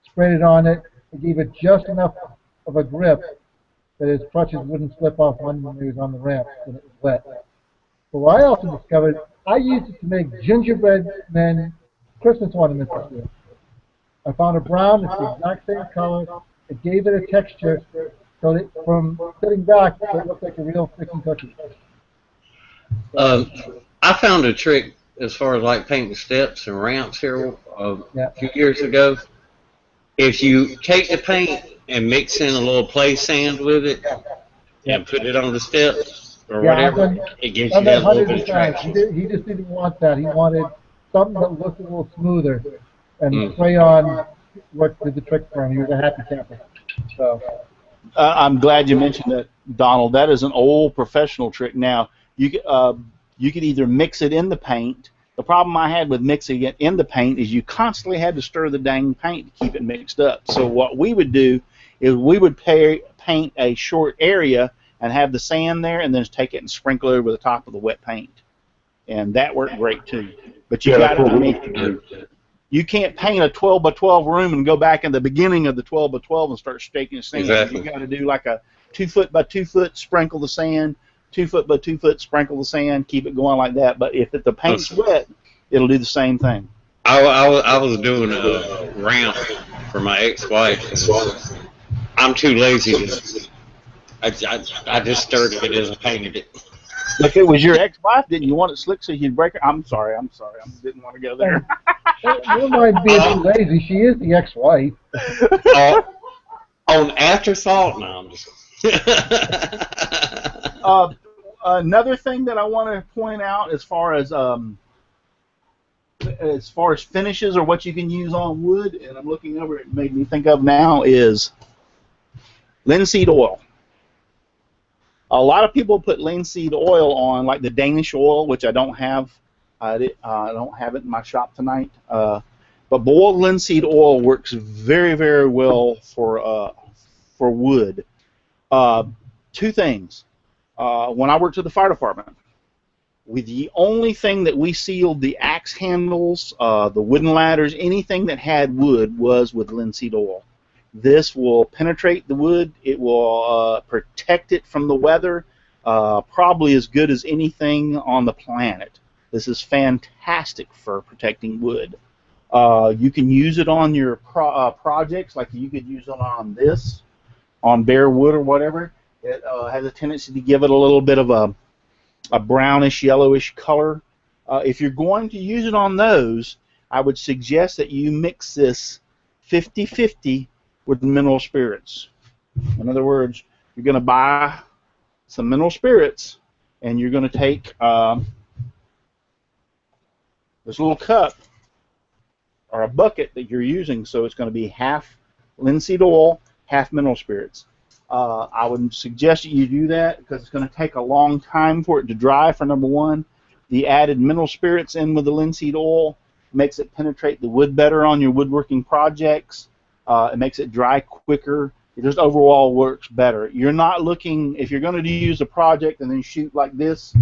sprayed it on it, and gave it just enough of a grip that his crutches wouldn't slip off when he was on the ramp when it was wet. But what I also discovered, I used it to make gingerbread men Christmas ornaments this year. I found a brown, it's the exact same color. It gave it a texture, so that from sitting back, it looked like a real freaking cookie. I found a trick as far as like painting steps and ramps here a few years ago. If you take the paint and mix in a little play sand with it and put it on the steps, or Yeah, I've whatever. done, It gives done you that that little hundreds bit of of times. traction. He just didn't want that. He wanted something that looked a little smoother, and Mm. spray on what did the trick for him. He was a happy camper. So. I'm glad you mentioned that, Donald. That is an old professional trick. Now you could either mix it in the paint. The problem I had with mixing it in the paint is you constantly had to stir the dang paint to keep it mixed up. So what we would do is we would paint a short area and have the sand there, and then just take it and sprinkle it over the top of the wet paint, and that worked great too. But you Yeah, got that's to, what we used to do. you can't paint a 12 by 12 room and go back in the beginning of the 12 by 12 and start staking sand. Exactly. You got to do like a 2 foot by 2 foot, sprinkle the sand, 2 foot by 2 foot, sprinkle the sand, keep it going like that. But if the paint's wet, it'll do the same thing. I was doing a ramp for my ex-wife, and I'm too lazy to. I just stirred it as I painted it. If it was your ex-wife, didn't you want it slick so you'd break her? I'm sorry. I didn't want to go there. Never mind being too lazy. She is the ex-wife. On afterthought, no, I'm just. Another thing that I want to point out as far as finishes or what you can use on wood, and I'm looking over it made me think of now, is linseed oil. A lot of people put linseed oil on, like the Danish oil, which I don't have. I don't have it in my shop tonight. But boiled linseed oil works very, very well for wood. Two things. When I worked at the fire department, the only thing that we sealed the axe handles, the wooden ladders, anything that had wood was with linseed oil. This will penetrate the wood. It will protect it from the weather, probably as good as anything on the planet. This is fantastic for protecting wood. You can use it on your projects, like you could use it on this, on bare wood or whatever. It has a tendency to give it a little bit of a brownish, yellowish color. If you're going to use it on those, I would suggest that you mix this 50-50 with mineral spirits. In other words, you're going to buy some mineral spirits, and you're going to take this little cup or a bucket that you're using, so it's going to be half linseed oil, half mineral spirits. I would suggest that you do that because it's going to take a long time for it to dry, for number one. The added mineral spirits in with the linseed oil makes it penetrate the wood better on your woodworking projects. It makes it dry quicker. It just overall works better. You're not looking, if you're going to use a project and then shoot like this,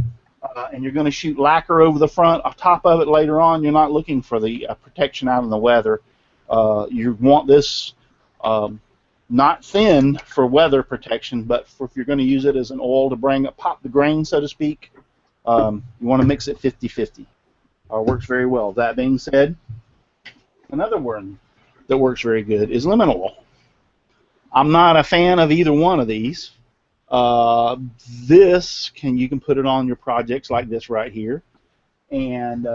and you're going to shoot lacquer over the front, on top of it later on, you're not looking for the protection out in the weather. You want this not thin for weather protection, but if you're going to use it as an oil to pop the grain, so to speak, you want to mix it 50-50. Works very well. That being said, another one that works very good is lemon oil. I'm not a fan of either one of these. You can put it on your projects like this right here, and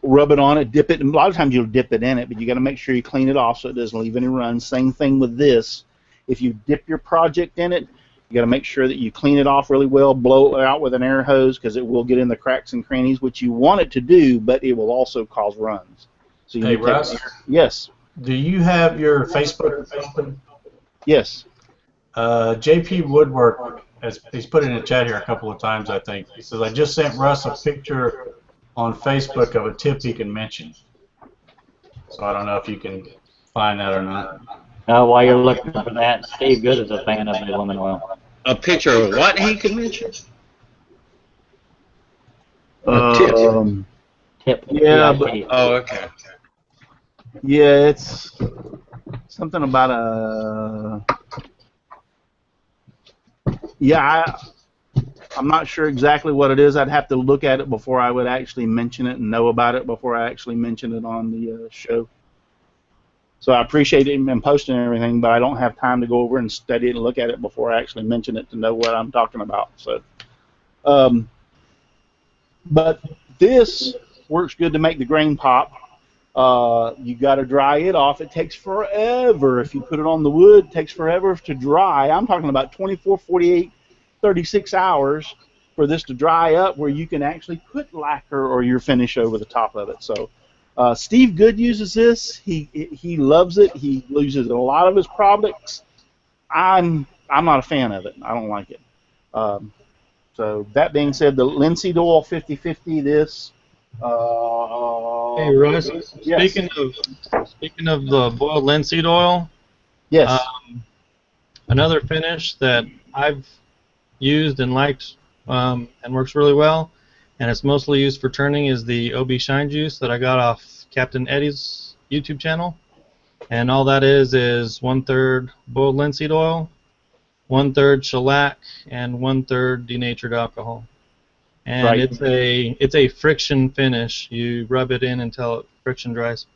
rub it on it, dip it. And a lot of times you'll dip it in it, but you got to make sure you clean it off so it doesn't leave any runs. Same thing with this. If you dip your project in it, you got to make sure that you clean it off really well, blow it out with an air hose because it will get in the cracks and crannies, which you want it to do, but it will also cause runs. So you Hey, Russ? Yes. Do you have your Facebook open? Yes. JP Woodwork, he's put it in the chat here a couple of times, I think. He says, I just sent Russ a picture on Facebook of a tip he can mention. So I don't know if you can find that or not. While you're looking for that, Steve Good is a fan of the lemon oil. A picture of what he can mention? Tip. Yeah, TIP. but Oh, okay. yeah, it's something about a. Yeah, I'm not sure exactly what it is. I'd have to look at it before I would actually mention it and know about it before I actually mention it on the show. So I appreciate him and posting everything, but I don't have time to go over and study it and look at it before I actually mention it to know what I'm talking about. So, but this works good to make the grain pop. You got to dry it off. It takes forever. If you put it on the wood, it takes forever to dry. I'm talking about 24, 48, 36 hours for this to dry up where you can actually put lacquer or your finish over the top of it. So Steve Good uses this. He loves it. He uses a lot of his products. I'm not a fan of it. I don't like it. So that being said, the linseed oil 50/50. This. Hey Russ, Yes. speaking of the boiled linseed oil, Yes. another finish that I've used and liked and works really well, and it's mostly used for turning, is the OB Shine Juice that I got off Captain Eddie's YouTube channel. And all that is 1/3 boiled linseed oil, 1/3 shellac, and 1/3 denatured alcohol. And Right. it's a friction finish. You rub it in until it friction dries.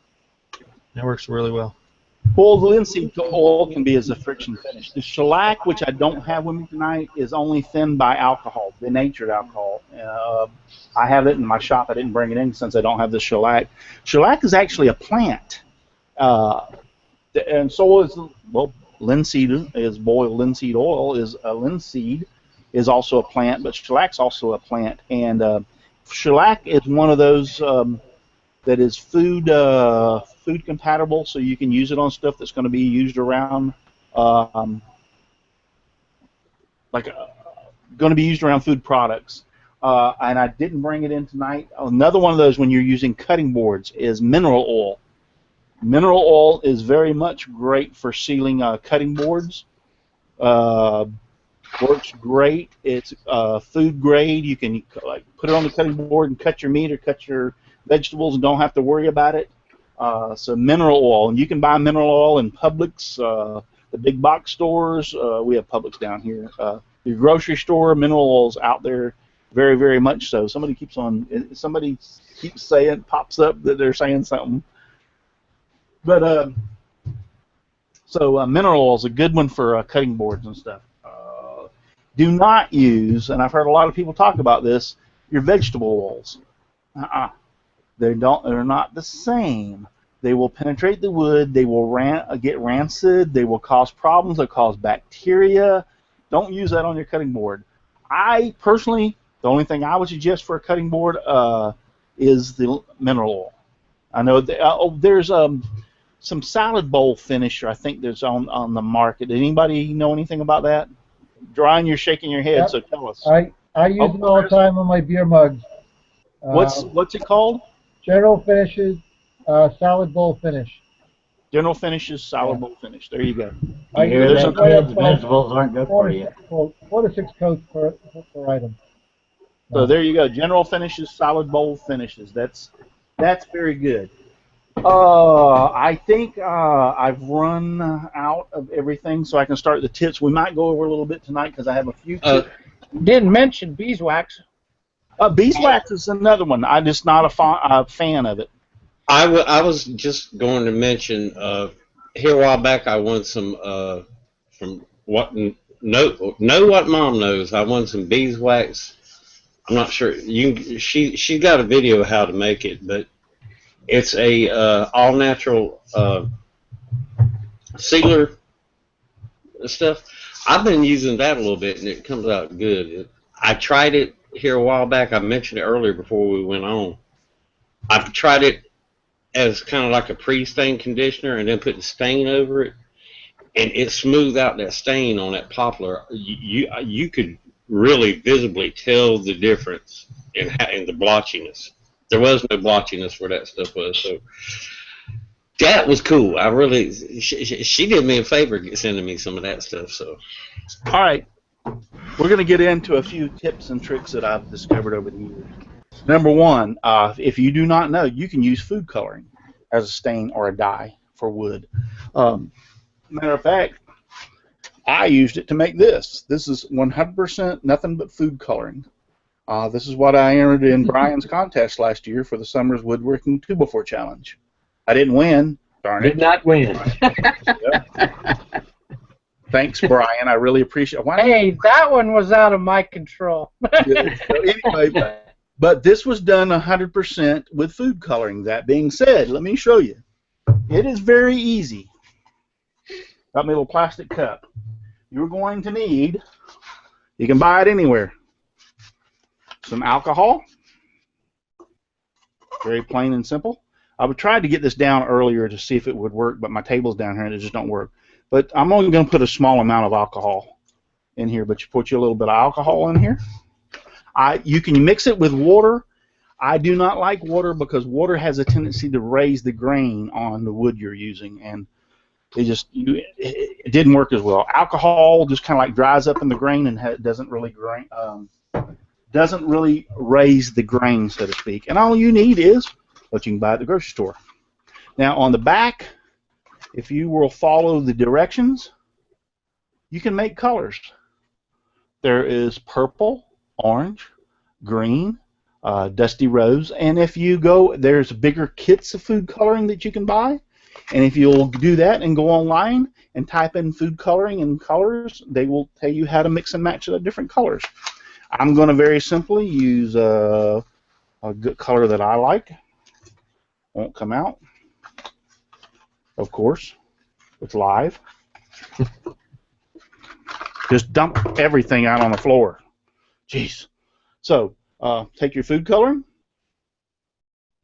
It works really well. Boiled linseed oil can be as a friction finish. The shellac, which I don't have with me tonight, is only thinned by alcohol, denatured alcohol. I have it in my shop. I didn't bring it in since I don't have the shellac. Shellac is actually a plant. And so is, well, linseed is boiled linseed oil is a linseed is also a plant, but shellac's also a plant. And shellac is one of those that is food compatible, so you can use it on stuff that's going to be used around going to be used around food products. And I didn't bring it in tonight. Another one of those when you're using cutting boards is mineral oil. Mineral oil is very much great for sealing cutting boards. Works great. It's food grade. You can put it on the cutting board and cut your meat or cut your vegetables and don't have to worry about it. So mineral oil, and you can buy mineral oil in Publix, the big box stores. We have Publix down here. Your grocery store, mineral oil's out there, very, very much so. Somebody keeps saying, pops up that they're saying something. But so mineral oil is a good one for cutting boards and stuff. Do not use, and I've heard a lot of people talk about this, your vegetable oils. They're not the same. They will penetrate the wood. They will get rancid. They will cause problems. They'll cause bacteria. Don't use that on your cutting board. I personally, the only thing I would suggest for a cutting board is the mineral oil. I know there's some salad bowl finisher I think there's on the market. Did anybody know anything about that? Brian, you're shaking your head, Yep. so tell us. I use it all the time on my beer mugs. What's it called? General Finishes Salad Bowl Finish. General Finishes Salad Bowl Finish. There you go. I You hear use that, it right up kids? to Vegetables aren't good for you. 4 to 6 coats per item. So there you go. General Finishes Salad Bowl Finishes. That's very good. I think I've run out of everything, so I can start the tips. We might go over a little bit tonight because I have a few tips. Didn't mention beeswax. Beeswax is another one. I'm just not a fan of it. I was just going to mention here a while back I won some from what know what mom knows. I won some beeswax. I'm not sure she got a video of how to make it, but it's a all natural sealer stuff. I've been using that a little bit and it comes out good. I tried it here a while back. I mentioned it earlier before we went on. I've tried it as kind of like a pre-stain conditioner and then put the stain over it, and it smoothed out that stain on that poplar. You could really visibly tell the difference in the blotchiness. There was no blotchiness where that stuff was, so that was cool. I really, she did me a favor sending me some of that stuff. So, all right, we're going to get into a few tips and tricks that I've discovered over the years. Number one, if you do not know, you can use food coloring as a stain or a dye for wood. Matter of fact, I used it to make this. This is 100% nothing but food coloring. This is what I entered in Brian's contest last year for the Summer's Woodworking 2x4 Challenge. I didn't win. Darn it. Did not win. Yeah. Thanks, Brian. I really appreciate it. Hey, that one was out of my control. So anyway, But this was done 100% with food coloring. That being said, let me show you. It is very easy. Got my little plastic cup. You're going to need, you can buy it anywhere, some alcohol. Very plain and simple. I would try to get this down earlier to see if it would work, but my table's down here and it just don't work. But I'm only going to put a small amount of alcohol in here, but you put you a little bit of alcohol in here. You can mix it with water. I do not like water because water has a tendency to raise the grain on the wood you're using, and it didn't work as well. Alcohol just kind of like dries up in the grain and doesn't really raise the grain, so to speak. And all you need is what you can buy at the grocery store. Now on the back, if you will follow the directions, you can make colors. There is purple, orange, green, dusty rose, and if you go, there's bigger kits of food coloring that you can buy. And if you'll do that and go online and type in food coloring and colors, they will tell you how to mix and match the different colors. I'm going to very simply use a good color that I like. Won't come out, of course. It's live. Just dump everything out on the floor. Jeez. So take your food coloring.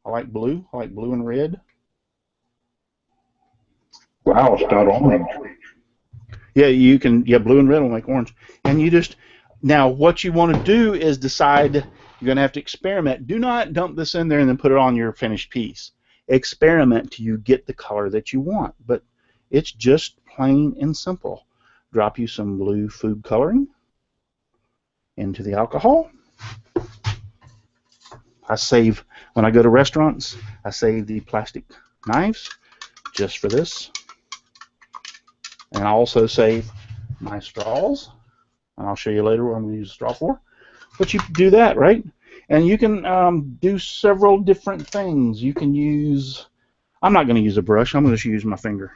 I like blue. I like blue and red. Wow, it's not orange. Yeah, you can. Yeah, blue and red will make orange. And you just now what you want to do is decide. You're going to have to experiment. Do not dump this in there and then put it on your finished piece. Experiment till you get the color that you want. But it's just plain and simple. Drop you some blue food coloring into the alcohol. I save, when I go to restaurants, I save the plastic knives just for this. And I also save my straws. And I'll show you later what I'm going to use a straw for. But you can do that, right? And you can do several different things. You can use, I'm not going to use a brush. I'm going to use my finger.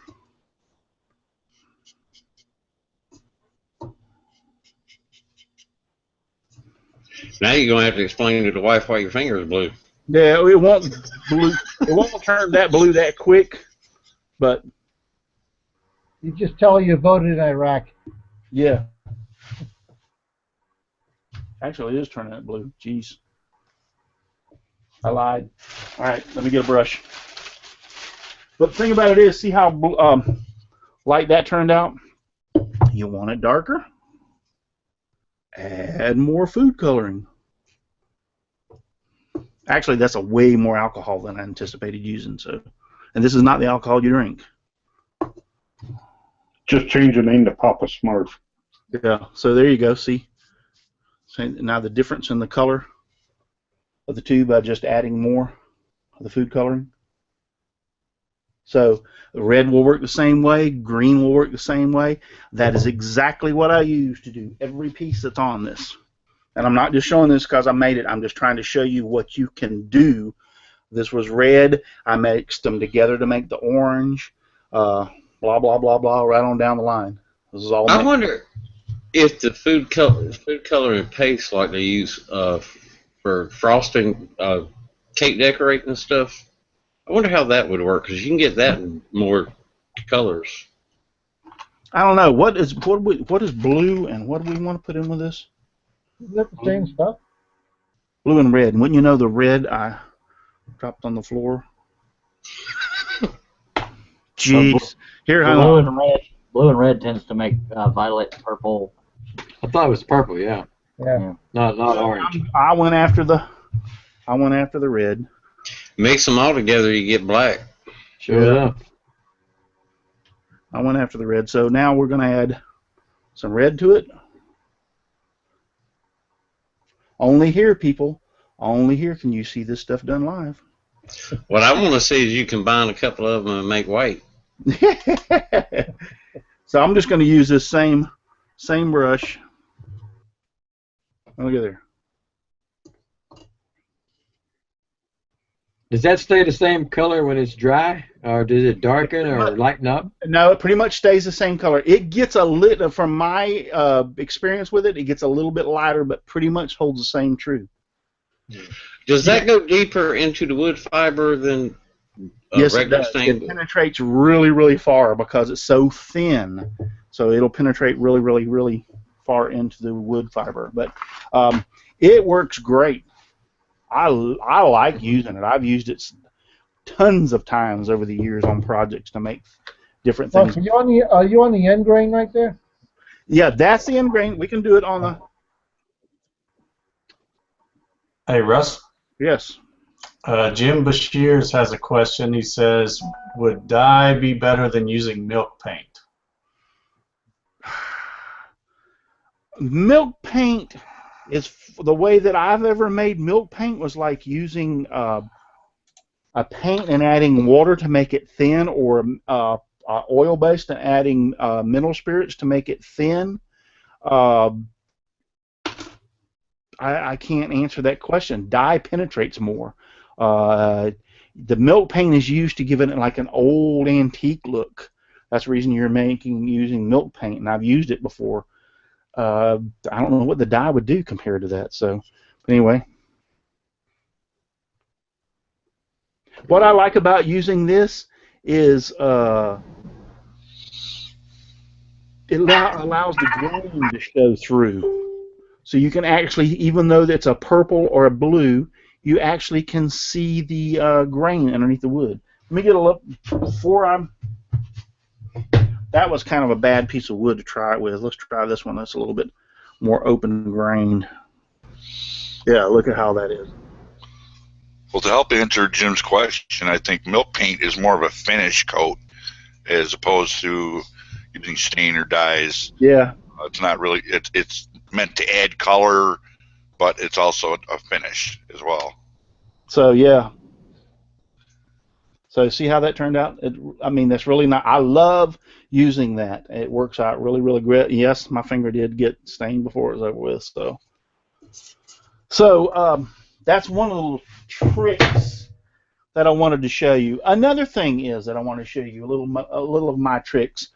Now you're gonna have to explain to the wife why your finger is blue. Yeah, it won't blue. It won't turn that blue that quick. But you just tell her you voted in Iraq. Yeah. Actually, it is turning it blue. Jeez. I lied. All right, let me get a brush. But the thing about it is, see how light that turned out? You want it darker? Add more food coloring. Actually, that's a way more alcohol than I anticipated using. So, and this is not the alcohol you drink. Just change the name to Papa Smurf. Yeah. So there you go. See. So now the difference in the color of the two by just adding more of the food coloring. So the red will work the same way, green will work the same way. That is exactly what I use to do every piece that's on this. And I'm not just showing this because I made it. I'm just trying to show you what you can do. This was red. I mixed them together to make the orange. Blah, blah, blah, blah, right on down the line. This is all I wonder if the food coloring paste like they use for frosting, cake decorating and stuff, I wonder how that would work, because you can get that in more colors. I don't know. What is blue and what do we want to put in with this? Isn't that the same stuff? Blue and red. And wouldn't you know the red I dropped on the floor? Jeez. Here, hang on. Blue and red tends to make violet, purple. I thought it was purple, yeah. Yeah. Not orange. I went after the red. Mix them all together, you get black. Sure enough. I went after the red. So now we're going to add some red to it. Only here, people. Only here can you see this stuff done live. What I want to see is you combine a couple of them and make white. So I'm just going to use this same brush. Look at there. Does that stay the same color when it's dry, or does it darken or lighten up? No, it pretty much stays the same color. It gets a little, from my experience with it, it gets a little bit lighter, but pretty much holds the same true. Does that go deeper into the wood fiber than Yes, it regular does. stained It wood? penetrates really, really far because it's so thin. So it'll penetrate really, really, really far into the wood fiber. But it works great. I like using it. I've used it tons of times over the years on projects to make different things. Russ, are you on the end grain right there? Yeah, that's the end grain. We can do it on the... Hey, Russ. Yes. Jim Bashirs has a question. He says, would dye be better than using milk paint? Milk paint is the way that I've ever made milk paint was like using a paint and adding water to make it thin, or oil-based and adding mineral spirits to make it thin. I can't answer that question. Dye penetrates more. The milk paint is used to give it like an old antique look. That's the reason you're using milk paint, and I've used it before. I don't know what the dye would do compared to that. So, anyway, what I like about using this is it allows the grain to show through. So you can actually, even though it's a purple or a blue, you actually can see the grain underneath the wood. Let me get a look before I'm... That was kind of a bad piece of wood to try it with. Let's try this one. That's a little bit more open grained. Yeah, look at how that is. Well, to help answer Jim's question, I think milk paint is more of a finish coat as opposed to using stain or dyes. Yeah. It's not really. It's meant to add color, but it's also a finish as well. So yeah. So see how that turned out? I mean, that's really not... I love using that. It works out really, really great. Yes, my finger did get stained before it was over with. So that's one of the little tricks that I wanted to show you. Another thing is that I want to show you a little of my tricks.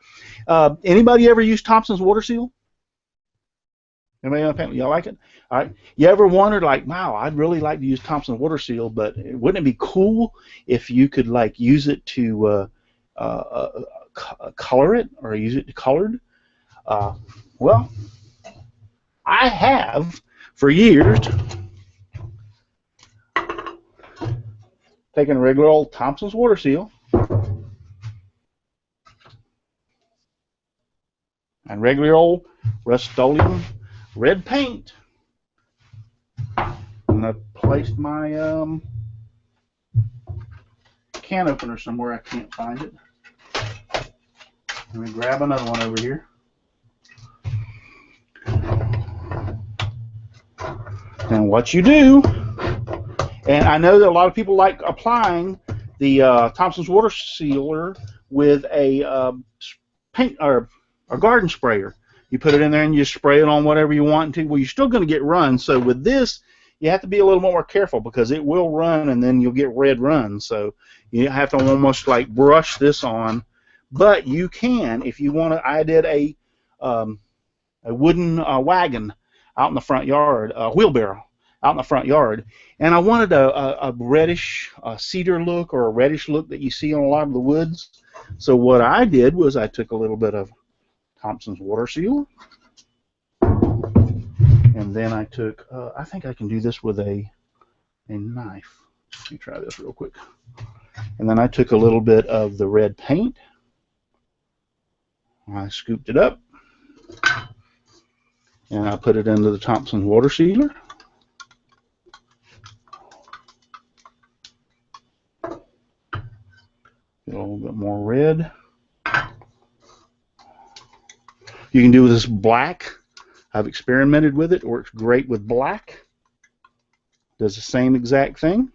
Anybody ever use Thompson's water seal? Anybody? Y'all like it? All right. You ever wondered, like, wow, I'd really like to use Thompson's water seal, but wouldn't it be cool if you could like use it to color it, or use it to colored? Well, I have for years taken a regular old Thompson's water seal and regular old Rust-Oleum red paint, and I placed my can opener somewhere. I can't find it. Let me grab another one over here. And what you do, and I know that a lot of people like applying the Thompson's water sealer with a paint or a garden sprayer. You put it in there and you spray it on whatever you want to. Well, you're still going to get runs. So with this, you have to be a little more careful because it will run and then you'll get red runs. So you have to almost like brush this on. But you can, if you want to. I did a wooden wagon out in the front yard, a wheelbarrow out in the front yard, and I wanted a reddish cedar look, or a reddish look that you see on a lot of the woods. So what I did was I took a little bit of Thompson's water seal, and then I took, I think I can do this with a knife. Let me try this real quick. And then I took a little bit of the red paint. I scooped it up, and I put it into the Thompson's water sealer. Get a little bit more red. You can do this black. I've experimented with it. It works great with black. Does the same exact thing.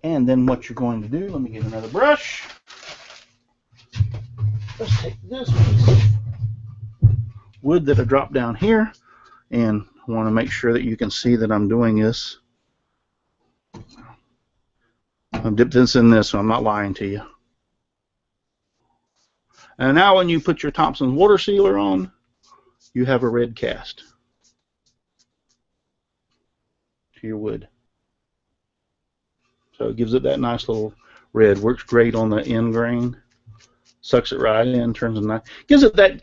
And then what you're going to do, let me get another brush. Let's take this piece of wood that I dropped down here, and I want to make sure that you can see that I'm doing this. I've dipped this in this, so I'm not lying to you. And now when you put your Thompson's water sealer on, you have a red cast to your wood. So it gives it that nice little red. Works great on the end grain. Sucks it right in, turns it nice. Gives it that.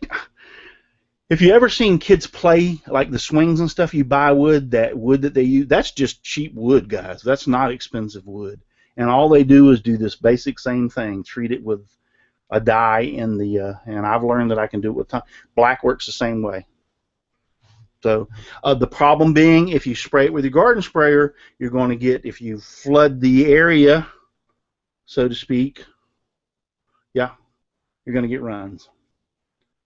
If you ever seen kids play like the swings and stuff, you buy wood that they use. That's just cheap wood, guys. That's not expensive wood. And all they do is do this basic same thing. Treat it with a dye in the. And I've learned that I can do it with time. Black works the same way. So the problem being, if you spray it with your garden sprayer, you're going to get, if you flood the area, so to speak, yeah, you're going to get runs.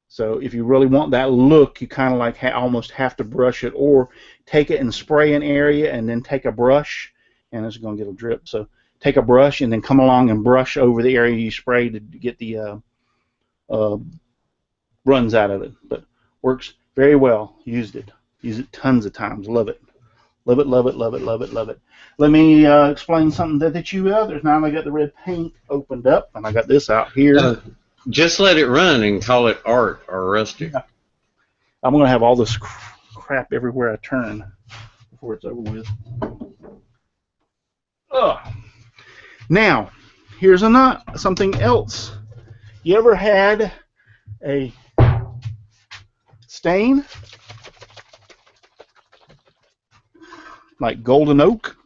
So if you really want that look, you kind of like almost have to brush it, or take it and spray an area and then take a brush, and it's going to get a drip. So take a brush and then come along and brush over the area you sprayed to get the runs out of it. But works very well. Used it. Use it tons of times. Love it. Love it, love it, love it, love it, love it. Let me explain something that you others. Now I got the red paint opened up, and I got this out here. Just let it run and call it art or rustic. Yeah. I'm going to have all this crap everywhere I turn before it's over with. Now, here's something else. You ever had a stain like golden oak,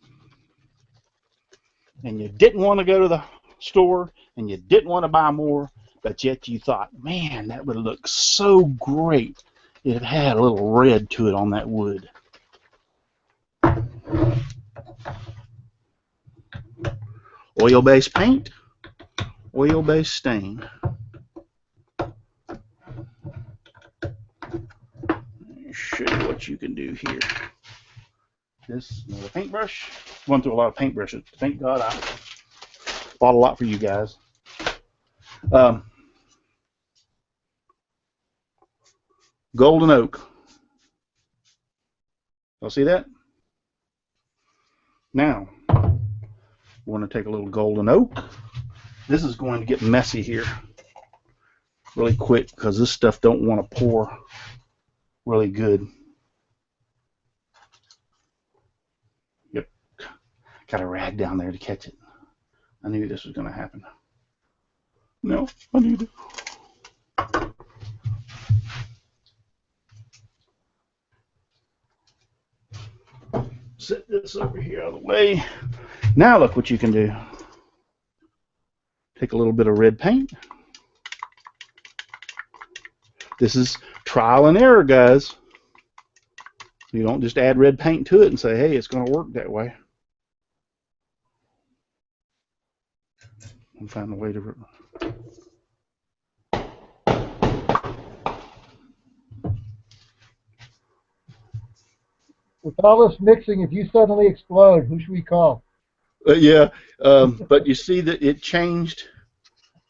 and you didn't want to go to the store and you didn't want to buy more, but yet you thought, man, that would look so great if it had a little red to it on that wood? Oil-based paint, oil-based stain. Let me show you what you can do here. This another paintbrush. Went through a lot of paintbrushes. Thank God I bought a lot for you guys. Golden oak. Y'all see that? Now, we want to take a little golden oak. This is going to get messy here really quick because this stuff don't want to pour really good. Yep. Got a rag down there to catch it. I knew this was going to happen. No, I knew it. Set this over here out of the way. Now look what you can do. Take a little bit of red paint. This is trial and error, guys. You don't just add red paint to it and say, hey, it's going to work that way. I'll find a way to... With all this mixing, if you suddenly explode, who should we call? Yeah, but you see that it changed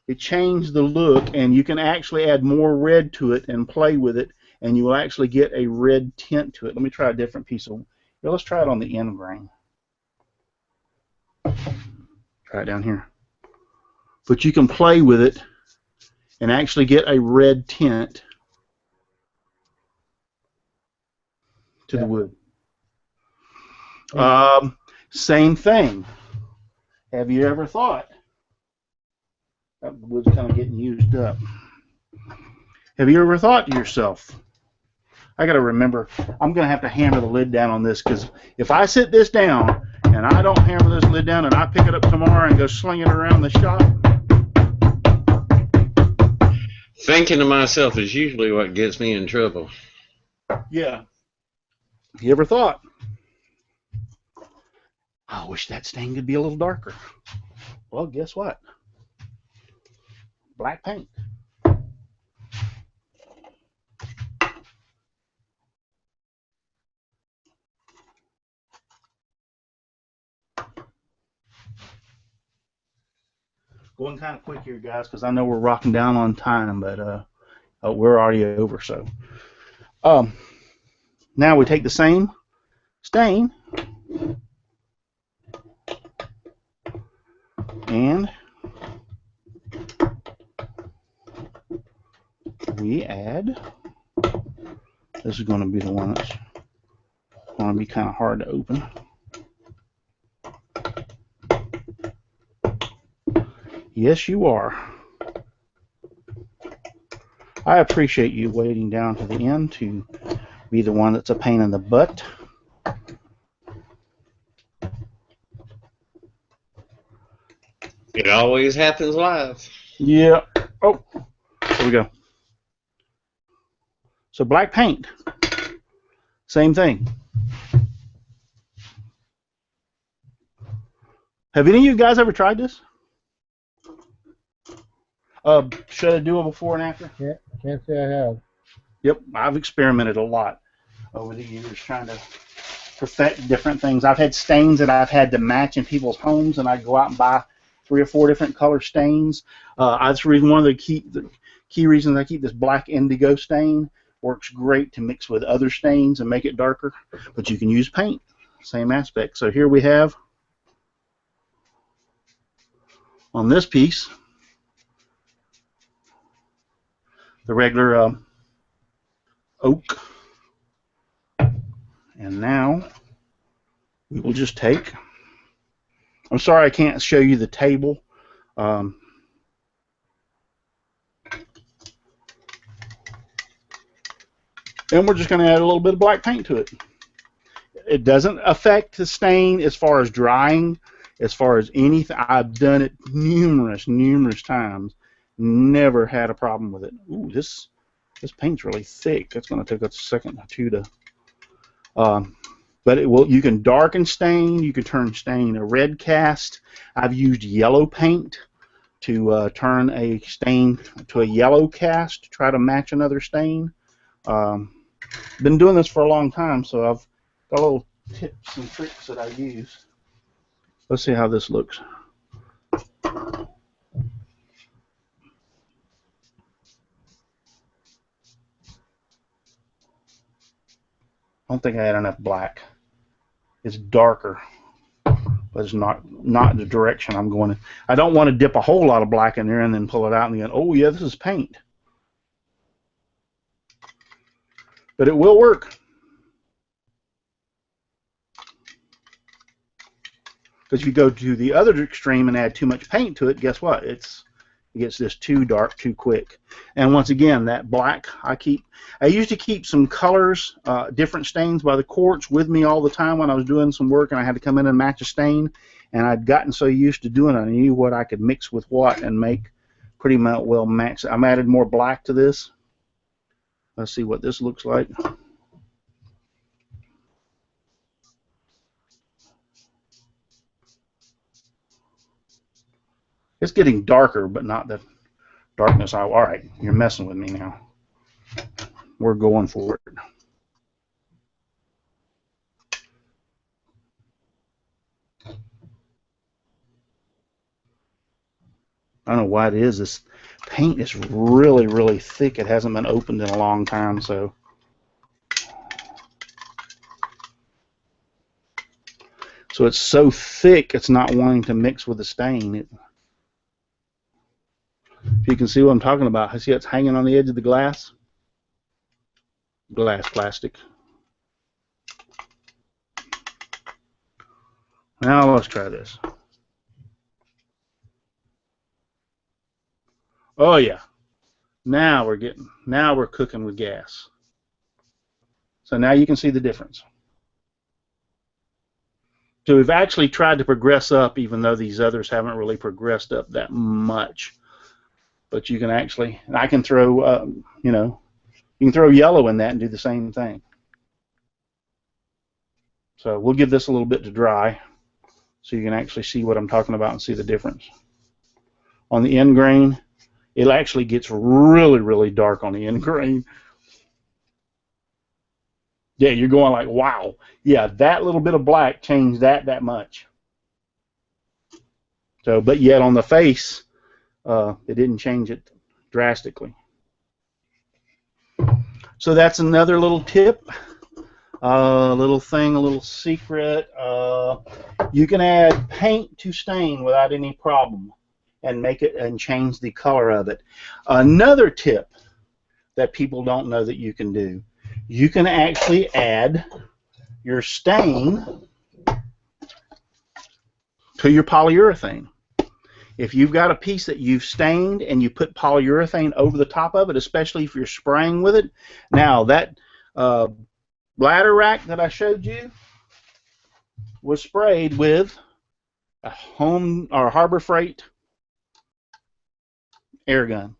the look, and you can actually add more red to it and play with it, and you will actually get a red tint to it. Let me try a different piece of... Here, let's try it on the end grain. Try it down here. But you can play with it and actually get a red tint to the wood. Same thing. Have you ever thought, that wood's kind of getting used up. Have you ever thought to yourself, I got to remember, I'm going to have to hammer the lid down on this, because if I sit this down and I don't hammer this lid down and I pick it up tomorrow and go sling it around the shop. Thinking to myself is usually what gets me in trouble. Yeah. You ever thought, I wish that stain could be a little darker? Well, guess what? Black paint. Going kind of quick here, guys, because I know we're rocking down on time, but we're already over. So now we take the same stain and we add, this is going to be the one that's going to be kind of hard to open. Yes, you are. I appreciate you waiting down to the end to be the one that's a pain in the butt. It always happens live. Yeah. Oh, here we go. So black paint, same thing. Have any of you guys ever tried this? Should I do a before and after? Yeah, I can't say I have. Yep, I've experimented a lot over the years trying to perfect different things. I've had stains that I've had to match in people's homes, and I go out and buy 3 or 4 different color stains. That's one of the key reasons I keep this black indigo stain. Works great to mix with other stains and make it darker, but you can use paint, same aspect. So here we have on this piece the regular oak, and now we will just take, I'm sorry I can't show you the table, and we're just going to add a little bit of black paint to it. It doesn't affect the stain as far as drying, as far as anything. I've done it numerous times. Never had a problem with it. Ooh, this paint's really thick. That's going to take a second or two to. But it will. You can darken stain. You can turn stain a red cast. I've used yellow paint to turn a stain to a yellow cast to try to match another stain. Been doing this for a long time, so I've got little tips and tricks that I use. Let's see how this looks. I don't think I had enough black. It's darker, but it's not the direction I'm going in. I don't want to dip a whole lot of black in there and then pull it out and go, oh yeah, this is paint. But it will work. Because if you go to the other extreme and add too much paint to it, guess what? It gets this too dark too quick. And once again, that black, I used to keep some colors, different stains by the quarts with me all the time when I was doing some work and I had to come in and match a stain. And I'd gotten so used to doing it, I knew what I could mix with what and make pretty well match. I'm added more black to this. Let's see what this looks like. It's getting darker, but not the darkness. All right, you're messing with me now. We're going for it. I don't know why it is. This paint is really, really thick. It hasn't been opened in a long time, so. So it's so thick, it's not wanting to mix with the stain. If you can see what I'm talking about, see it's hanging on the edge of the glass? Glass plastic. Now let's try this. Oh yeah. Now we're cooking with gas. So now you can see the difference. So we've actually tried to progress up, even though these others haven't really progressed up that much. But you can actually, I can throw, you know, you can throw yellow in that and do the same thing. So we'll give this a little bit to dry so you can actually see what I'm talking about and see the difference. On the end grain, it actually gets really, really dark on the end grain. Yeah, you're going like, wow. Yeah, that little bit of black changed that much. So, but yet on the face, it didn't change it drastically. So that's another little tip, little thing, a little secret. You can add paint to stain without any problem and make it and change the color of it. Another tip that people don't know that you can do. You can actually add your stain to your polyurethane. If you've got a piece that you've stained and you put polyurethane over the top of it, especially if you're spraying with it. Now, that bladder rack that I showed you was sprayed with a Home or Harbor Freight air gun.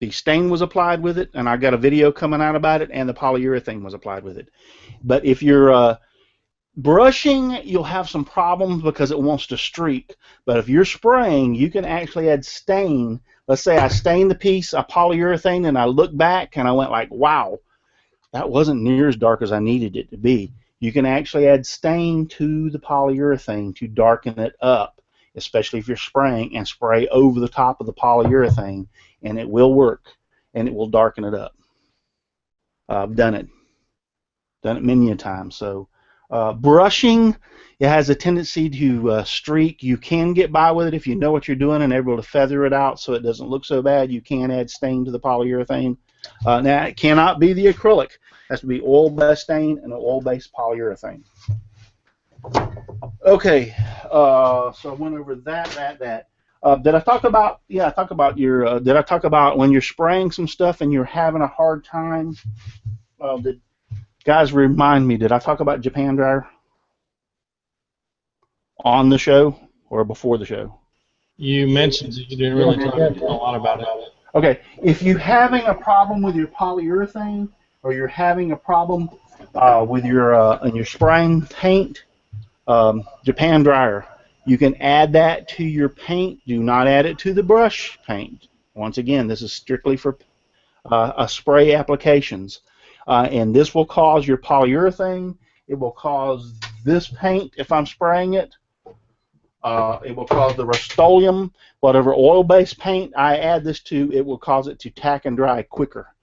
The stain was applied with it, and I got a video coming out about it, and the polyurethane was applied with it. But if you're brushing, you'll have some problems because it wants to streak. But if you're spraying, you can actually add stain. Let's say I stained the piece of polyurethane, and I look back, and I went like, wow, that wasn't near as dark as I needed it to be. You can actually add stain to the polyurethane to darken it up, especially if you're spraying, and spray over the top of the polyurethane, and it will work, and it will darken it up. I've done it many a time. So brushing, it has a tendency to streak. You can get by with it if you know what you're doing and able to feather it out so it doesn't look so bad. You can add stain to the polyurethane. Now, it cannot be the acrylic. It has to be oil-based stain and an oil-based polyurethane. Okay, so I went over that. Did I talk about? Yeah, I talked about your. Did I talk about when you're spraying some stuff and you're having a hard time? Guys, remind me. Did I talk about Japan dryer on the show or before the show? You mentioned it. You didn't really talk a lot about it. Okay, if you're having a problem with your polyurethane or you're having a problem with your and you're spraying paint, Japan dryer, you can add that to your paint. Do not add it to the brush paint. Once again, this is strictly for spray applications. And this will cause your polyurethane. It will cause this paint, if I'm spraying it. It will cause the Rust-Oleum, whatever oil-based paint I add this to, it will cause it to tack and dry quicker.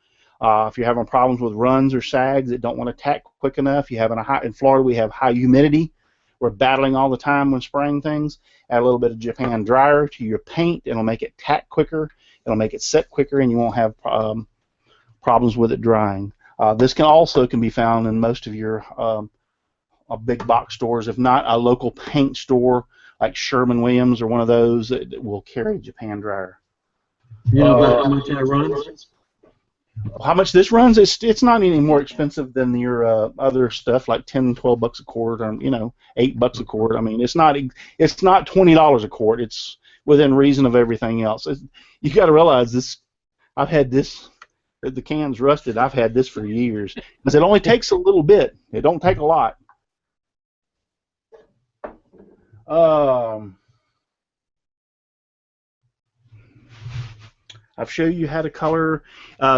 If you're having problems with runs or sags that don't want to tack quick enough, you're having in Florida we have high humidity. We're battling all the time when spraying things. Add a little bit of Japan dryer to your paint. It'll make it tack quicker. It'll make it set quicker, and you won't have problems with it drying. This can be found in most of your big box stores, if not a local paint store like Sherwin-Williams or one of those that will carry Japan dryer. You know how much that runs? How much this runs? It's not any more expensive than your other stuff, like $10, $12 a quart, or $8 a quart. I mean, it's not $20 a quart. It's within reason of everything else. You got to realize this. I've had this. The can's rusted. I've had this for years. Because it only takes a little bit. It don't take a lot. I've shown you how to color.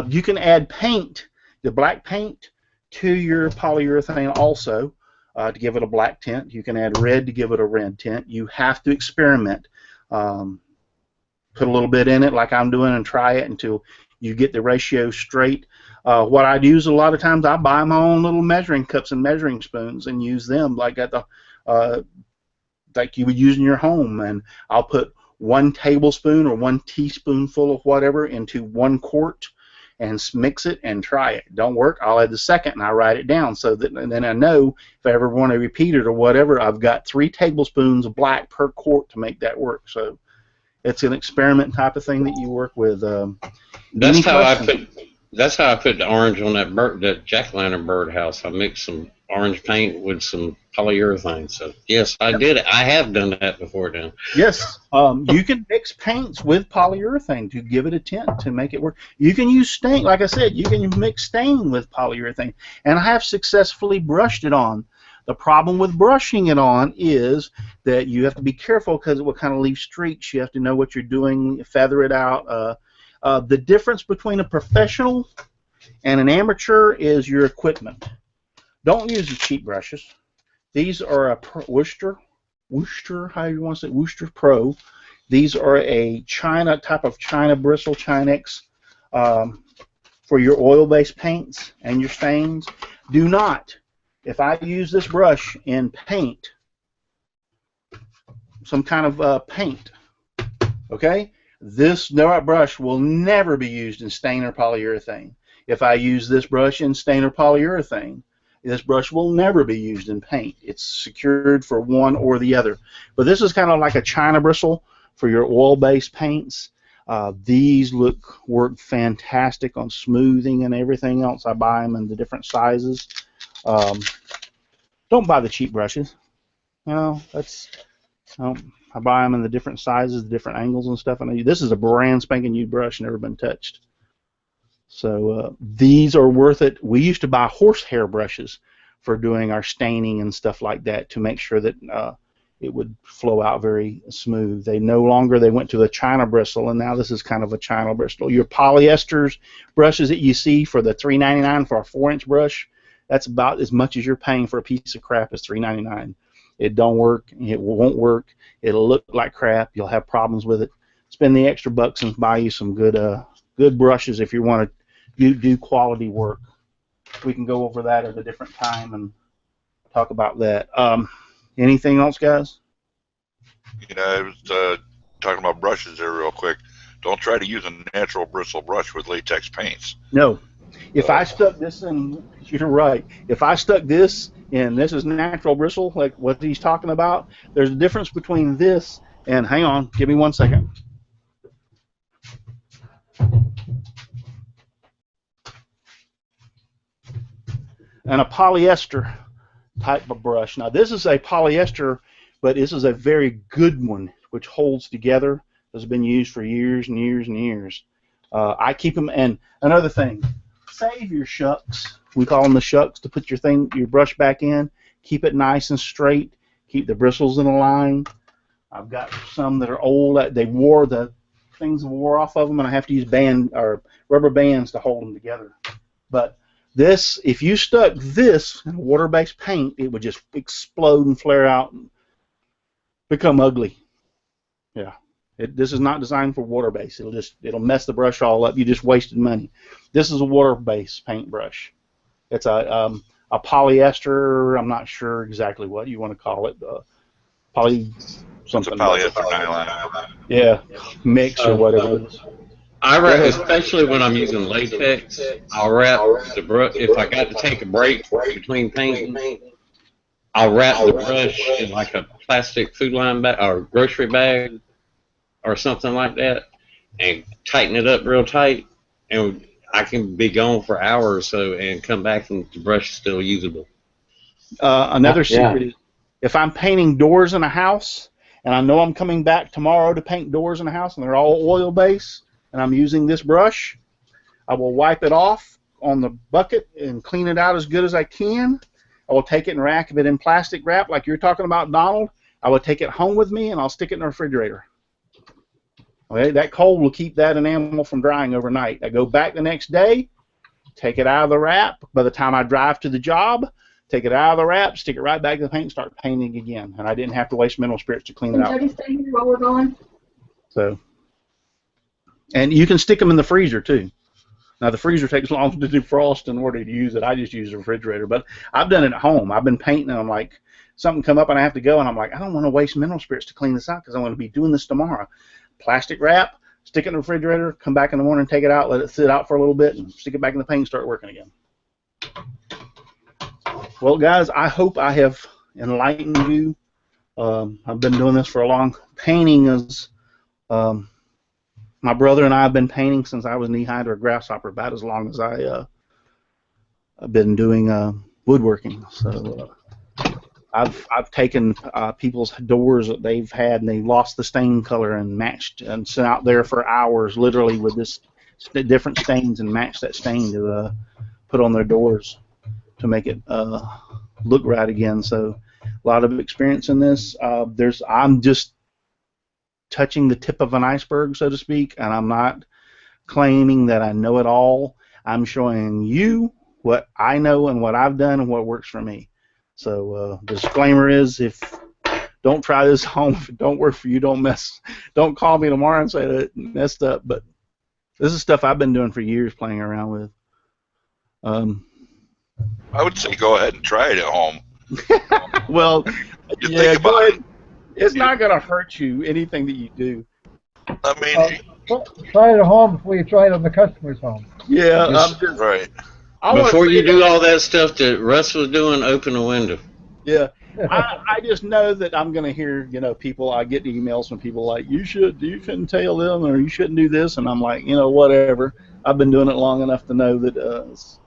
You can add paint, the black paint, to your polyurethane also to give it a black tint. You can add red to give it a red tint. You have to experiment. Put a little bit in it like I'm doing and try it until you get the ratio straight. What I do is a lot of times I buy my own little measuring cups and measuring spoons and use them like at the like you would use in your home, and I'll put 1 tablespoon or 1 teaspoonful of whatever into 1 quart and mix it and try it. Don't work, I'll add the second and I write it down so that and then I know if I ever want to repeat it or whatever, I've got 3 tablespoons of black per quart to make that work. So it's an experiment type of thing that you work with. That's how I put the orange on that jack-o'-lantern birdhouse. I mixed some orange paint with some polyurethane. So yes, I did it. I have done that before then. Yes, you can mix paints with polyurethane to give it a tint to make it work. You can use stain, like I said, you can mix stain with polyurethane, and I have successfully brushed it on. The problem with brushing it on is that you have to be careful because it will kind of leave streaks. You have to know what you're doing, feather it out. The difference between a professional and an amateur is your equipment. Don't use the cheap brushes. These are a Worcester, how you want to say, Worcester Pro. These are a type of China bristle, Chinex, for your oil-based paints and your stains. Do not, if I use this brush in paint, some kind of paint, okay, This brush will never be used in stain or polyurethane. If I use this brush in stain or polyurethane, this brush will never be used in paint. It's secured for one or the other. But this is kind of like a China bristle for your oil-based paints. These work fantastic on smoothing and everything else. I buy them in the different sizes. Don't buy the cheap brushes. You know, I buy them in the different sizes, the different angles and stuff. And this is a brand spanking new brush, never been touched. So these are worth it. We used to buy horsehair brushes for doing our staining and stuff like that to make sure that it would flow out very smooth. They went to the China bristle, and now this is kind of a China bristle. Your polyesters brushes that you see for the $3.99 for a 4-inch brush, that's about as much as you're paying for a piece of crap as $3.99. It don't work. It won't work. It'll look like crap. You'll have problems with it. Spend the extra bucks and buy you some good brushes if you want to do quality work. We can go over that at a different time and talk about that. Anything else, guys? I was talking about brushes there real quick. Don't try to use a natural bristle brush with latex paints. No. If I stuck this in, you're right. If I stuck this in, this is natural bristle, like what he's talking about, there's a difference between this and, hang on, give me 1 second. And a polyester type of brush. Now this is a polyester, but this is a very good one, which holds together. Has been used for years and years and years. I keep them. And another thing, save your shucks. We call them the shucks to put your brush back in. Keep it nice and straight. Keep the bristles in a line. I've got some that are old. The things wore off of them, and I have to use rubber bands to hold them together. But this, if you stuck this in water-based paint, it would just explode and flare out and become ugly. Yeah, this is not designed for water-based. It'll mess the brush all up. You just wasted money. This is a water-based paintbrush. It's a polyester. I'm not sure exactly what you want to call it. Something. It's a polyester nylon. Yeah, mix or whatever it is. I wrap, especially when I'm using latex, I'll wrap the brush. If I got to take a break between painting, I'll wrap the brush in like a plastic food line bag or grocery bag or something like that and tighten it up real tight, and I can be gone for hours or so and come back and the brush is still usable. Another secret is if I'm painting doors in a house and I know I'm coming back tomorrow to paint doors in a house and they're all oil based, and I'm using this brush, I will wipe it off on the bucket and clean it out as good as I can. I will take it and wrap it in plastic wrap like you're talking about, Donald. I will take it home with me and I'll stick it in the refrigerator. Okay, that cold will keep that enamel from drying overnight. I go back the next day, take it out of the wrap. By the time I drive to the job, take it out of the wrap, stick it right back in the paint, and start painting again. And I didn't have to waste mineral spirits to clean it out. Can Jody stay here while we're going? So. And you can stick them in the freezer, too. Now, the freezer takes long to defrost in order to use it. I just use the refrigerator. But I've done it at home. I've been painting, and I'm like, something come up, and I have to go, and I'm like, I don't want to waste mineral spirits to clean this out because I'm going to be doing this tomorrow. Plastic wrap, stick it in the refrigerator, come back in the morning, take it out, let it sit out for a little bit, and stick it back in the paint and start working again. Well, guys, I hope I have enlightened you. I've been doing this for a long. Painting is... my brother and I have been painting since I was knee-high to a grasshopper, about as long as I've been doing woodworking. So I've taken people's doors that they've had and they lost the stain color and matched and sat out there for hours, literally with this different stains and matched that stain to put on their doors to make it look right again. So a lot of experience in this. I'm just touching the tip of an iceberg, so to speak, and I'm not claiming that I know it all. I'm showing you what I know and what I've done and what works for me. So the disclaimer is, don't try this at home. If it don't work for you, don't call me tomorrow and say that it messed up. But this is stuff I've been doing for years, playing around with. I would say go ahead and try it at home. Well, You yeah, think about go it. ahead. It's not going to hurt you, anything that you do. I mean, Try it at home before you try it on the customer's home. Yeah, I'm Just just. right. I want to before say you that. do all that stuff that Russ was doing, open a window. Yeah, I just know that I'm going to hear, people. I get emails from people like, you shouldn't tell them, or you shouldn't do this, and I'm like, whatever. I've been doing it long enough to know that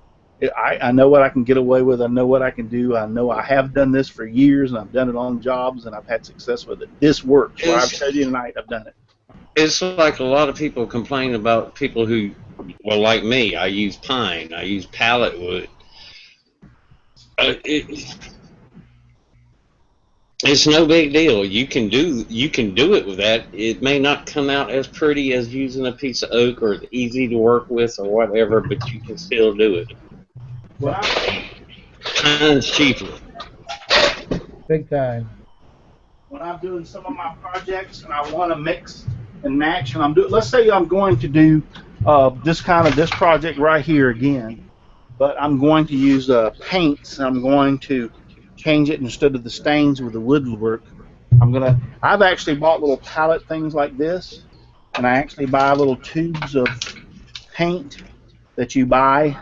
I know what I can get away with. I know what I can do. I know I have done this for years, and I've done it on jobs, and I've had success with it. This works. What I've showed you tonight, I've done it. It's like a lot of people complain about people who, well, like me, I use pine, I use pallet wood. It's no big deal. You can do it with that. It may not come out as pretty as using a piece of oak or easy to work with or whatever, but you can still do it. Well, Pine's cheaper. Big time. when I'm doing some of my projects and I want to mix and match, and let's say I'm going to do this project right here again, but I'm going to use paints, and I'm going to change it instead of the stains with the woodwork. I've actually bought little palette things like this, and I actually buy little tubes of paint that you buy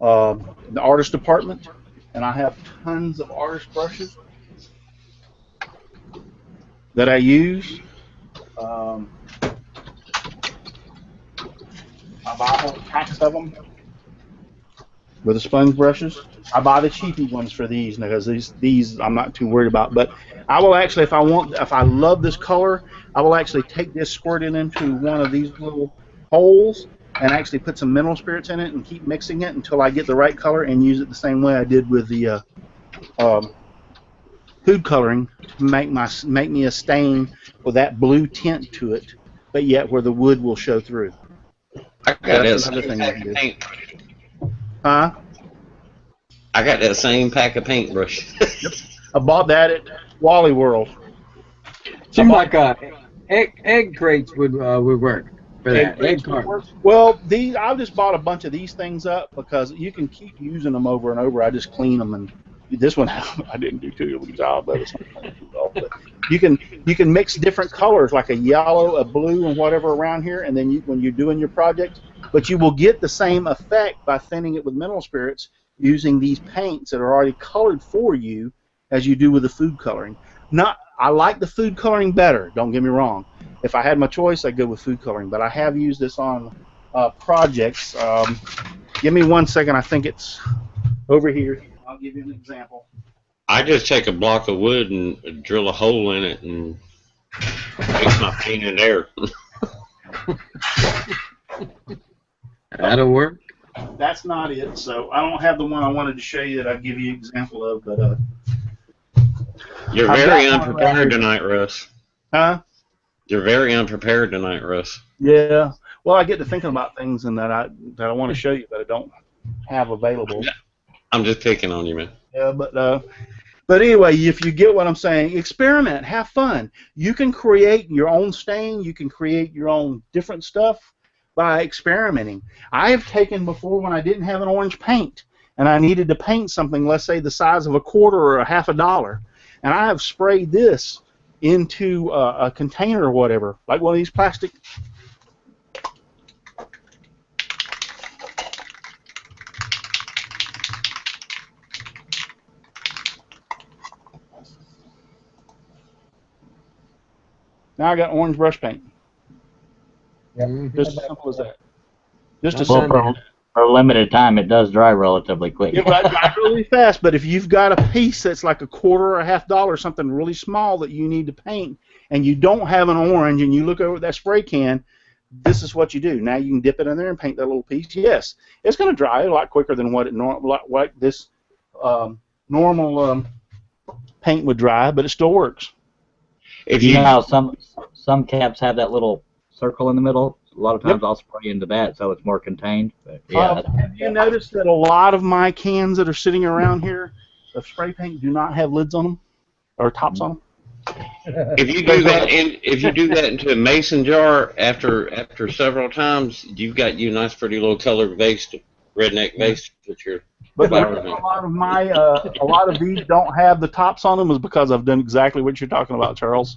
in the artist department, and I have tons of artist brushes that I use. I buy whole packs of them with the sponge brushes. I buy the cheapy ones for these because these I'm not too worried about. But I will actually, if I love this color, I will actually take this, squirt it into one of these little holes, and actually put some mineral spirits in it and keep mixing it until I get the right color, and use it the same way I did with the food coloring to make me a stain with that blue tint to it, but yet where the wood will show through. I got That's that another same thing I pack can of do. paint. Huh? I got that same pack of paintbrush. I bought that at Wally World. Seems like egg crates would work for that. Egg cartons. Well, I just bought a bunch of these things up because you can keep using them over and over. I just clean them, and this one I didn't do too good a job, but it's not too well. But you can mix different colors like a yellow, a blue, and whatever around here, and then when you're doing your project, but you will get the same effect by thinning it with mineral spirits using these paints that are already colored for you as you do with the food coloring. I like the food coloring better, don't get me wrong. If I had my choice, I'd go with food coloring, but I have used this on projects. Give me 1 second. I think it's over here. I'll give you an example. I just take a block of wood and drill a hole in it and mix my paint in there. That'll work. That's not it. So I don't have the one I wanted to show you that I'll give you an example of, but You're very unprepared tonight, Russ. Huh? You're very unprepared tonight, Russ. Yeah. Well, I get to thinking about things and that I want to show you, but I don't have available. I'm just picking on you, man. Yeah, but anyway, if you get what I'm saying, experiment, have fun. You can create your own stain. You can create your own different stuff by experimenting. I have taken before when I didn't have an orange paint and I needed to paint something, let's say the size of a quarter or a half a dollar, and I have sprayed this into a container or whatever, like one of these plastic. Now I got orange brush paint. Yep. Just as simple as that. Just as Well, simple. for a limited time, it does dry relatively quick. It dries really fast, but if you've got a piece that's like a quarter or a half dollar, something really small that you need to paint, and you don't have an orange, and you look over at that spray can, this is what you do. Now you can dip it in there and paint that little piece. Yes, it's going to dry a lot quicker than what like this normal paint would dry, but it still works. If You know how some caps have that little circle in the middle? A lot of times Yep. I'll spray into that so it's more contained. But yeah, Have you noticed that a lot of my cans that are sitting around here of spray paint do not have lids on them or tops on them? if you do that into a mason jar after several times, you've got you a nice pretty little colored vase, redneck vase that you're. But a lot of my a lot of these don't have the tops on them is because I've done exactly what you're talking about, Charles.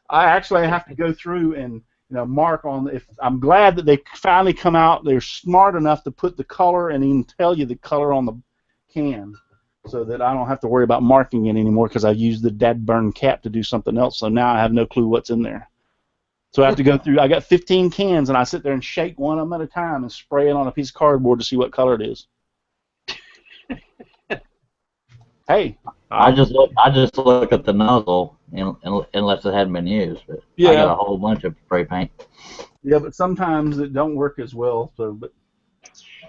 I actually have to go through and mark on. If I'm glad that they finally come out. They're smart enough to put the color and even tell you the color on the can, so that I don't have to worry about marking it anymore because I used the dead burn cap to do something else. So now I have no clue what's in there. So I have to go through. I got 15 cans, and I sit there and shake one of them at a time and spray it on a piece of cardboard to see what color it is. Hey, I just look at the nozzle unless it hadn't been used. But yeah. I got a whole bunch of spray paint. Yeah, but sometimes it don't work as well. So, but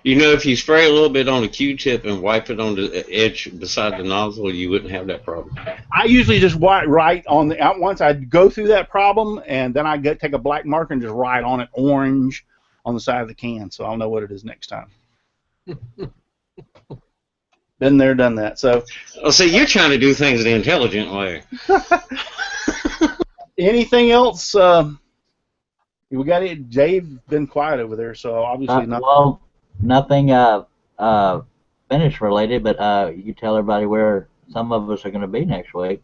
You know, if you spray a little bit on a Q-tip and wipe it on the edge beside the nozzle, you wouldn't have that problem. I usually just write on the once I go through that problem, and then I take a black marker and just write on it orange on the side of the can, so I'll know what it is next time. Been there, done that. So, oh, see, you're trying to do things the intelligent way. Anything else? We got it. Dave been quiet over there, so obviously not. Well, nothing finish related, but you tell everybody where some of us are going to be next week.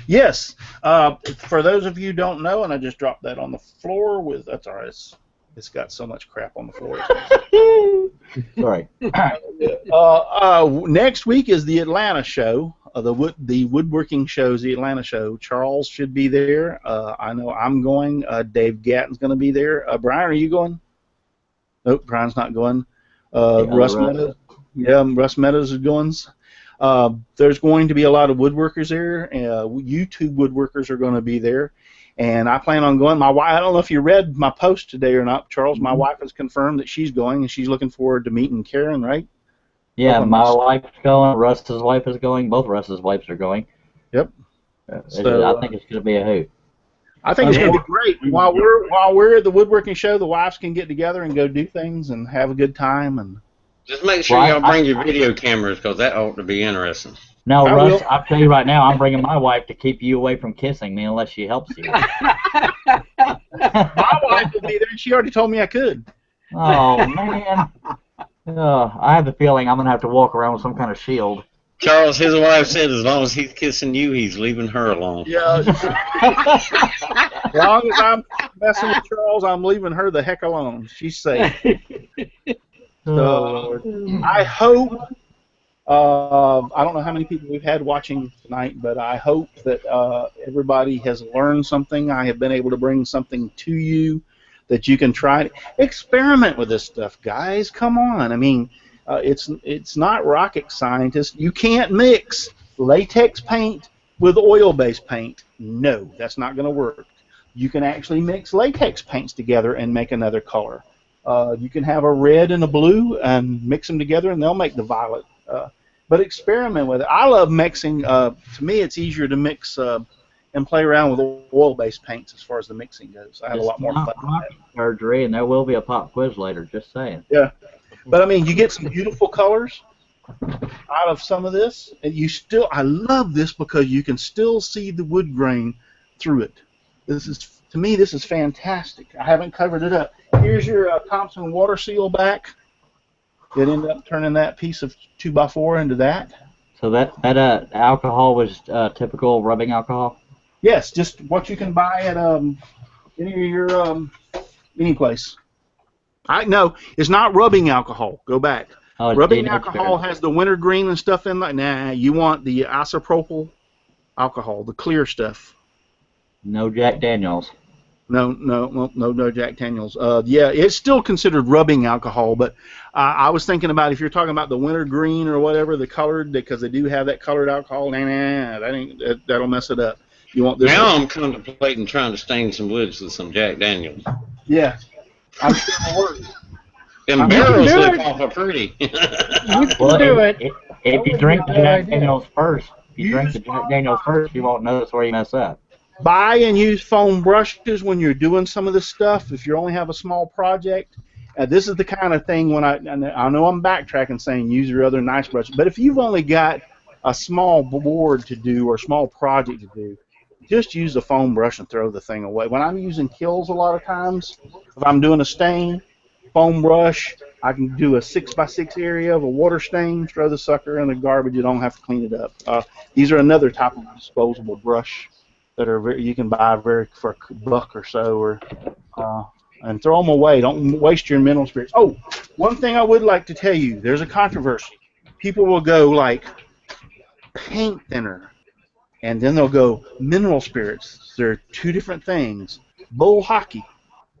Yes. For those of you who don't know, and I just dropped that on the floor with. That's all right. It's got so much crap on the floor. Sorry. Next week is the Atlanta show. The woodworking show is the Atlanta show. Charles should be there. I know I'm going. Dave Gatton's going to be there. Brian, are you going? Nope, Brian's not going. Russ Meadows. Yeah, Russ Meadows is going. There's going to be a lot of woodworkers there. YouTube woodworkers are going to be there. And I plan on going. My wife, I don't know if you read my post today or not, Charles. My wife has confirmed that she's going, and she's looking forward to meeting Karen, right? Yeah, my wife's going. Russ's wife is going. Both Russ's wives are going. Yep. So, I think it's going to be a hoot. I think it's going to be great. While we're at the woodworking show, the wives can get together and go do things and have a good time. And just make sure y'all bring your video cameras, because that ought to be interesting. No, Russ, I'll tell you right now, I'm bringing my wife to keep you away from kissing me unless she helps you. My wife will be there, and she already told me I could. Oh, man. I have the feeling I'm going to have to walk around with some kind of shield. Charles, his wife said as long as he's kissing you, he's leaving her alone. Yeah. As long as I'm messing with Charles, I'm leaving her the heck alone. She's safe. So, I hope... I don't know how many people we've had watching tonight, but I hope that everybody has learned something. I have been able to bring something to you that you can try. Experiment with this stuff, guys. Come on. I mean, it's not rocket science. You can't mix latex paint with oil-based paint. No, that's not going to work. You can actually mix latex paints together and make another color. You can have a red and a blue and mix them together, and they'll make the violet. But experiment with it. I love mixing. To me, it's easier to mix and play around with oil-based paints as far as the mixing goes. I have a lot more fun with that. Surgery, and there will be a pop quiz later. Just saying. Yeah, but I mean, you get some beautiful colors out of some of this, and I love this because you can still see the wood grain through it. To me, this is fantastic. I haven't covered it up. Here's your Thompson water seal back. It ended up turning that piece of 2x4 into that. So that alcohol was typical rubbing alcohol? Yes, just what you can buy at any place. No, it's not rubbing alcohol. Go back. Oh, rubbing alcohol has the wintergreen and stuff in it. Nah, you want the isopropyl alcohol, the clear stuff. No Jack Daniels. No Jack Daniels. Yeah, it's still considered rubbing alcohol, but I was thinking about if you're talking about the wintergreen or whatever, the colored, because they do have that colored alcohol. That'll mess it up. You want this? Now I'm contemplating trying to stain some woods with some Jack Daniels. Yeah, I'm sure it'll work. Them barrels look awful pretty. You can do it. If you drink the Jack Daniels first, you won't notice where you mess up. Buy and use foam brushes when you're doing some of this stuff. If you only have a small project, this is the kind of thing when I know I'm backtracking saying use your other nice brushes, but if you've only got a small board to do or a small project to do, just use a foam brush and throw the thing away. When I'm using kills a lot of times, if I'm doing a stain, foam brush, I can do a 6x6 area of a water stain, throw the sucker in the garbage, you don't have to clean it up. These are another type of disposable brush that are you can buy for a buck or so, or and throw them away. Don't waste your mineral spirits. Oh, one thing I would like to tell you: there's a controversy. People will go like paint thinner, and then they'll go mineral spirits. They're two different things. Bull hockey.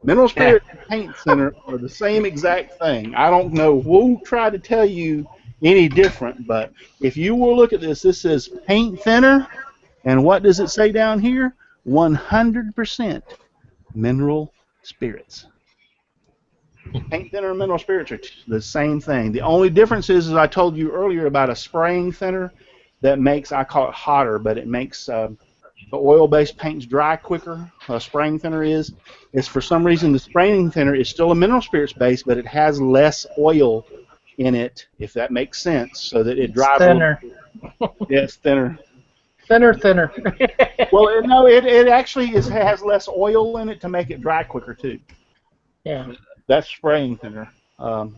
Mineral spirit and paint thinner are the same exact thing. I don't know who tried to tell you any different, but if you will look at this, this says paint thinner, and what does it say down here? 100% mineral spirits. Paint thinner and mineral spirits are the same thing. The only difference is, as I told you earlier, about a spraying thinner that makes, I call it hotter, but it makes the oil-based paints dry quicker. A spraying thinner is for some reason the spraying thinner is still a mineral spirits base, but it has less oil in it, if that makes sense, so that it dries thinner. Yes, thinner. Thinner. Well, no, it actually has less oil in it to make it dry quicker too. Yeah. That's spraying thinner. All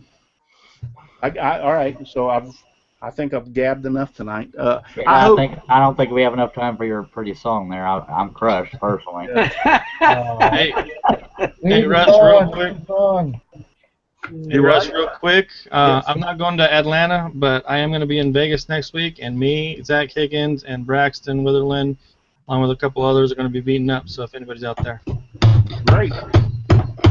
right, so I think I've gabbed enough tonight. I don't think we have enough time for your pretty song there. I'm crushed personally. Hey, Russ, real quick. Hey, Russ, real quick. Yes. I'm not going to Atlanta, but I am going to be in Vegas next week, and me, Zach Higgins, and Braxton Witherland, along with a couple others, are going to be beating up. So if anybody's out there, Great.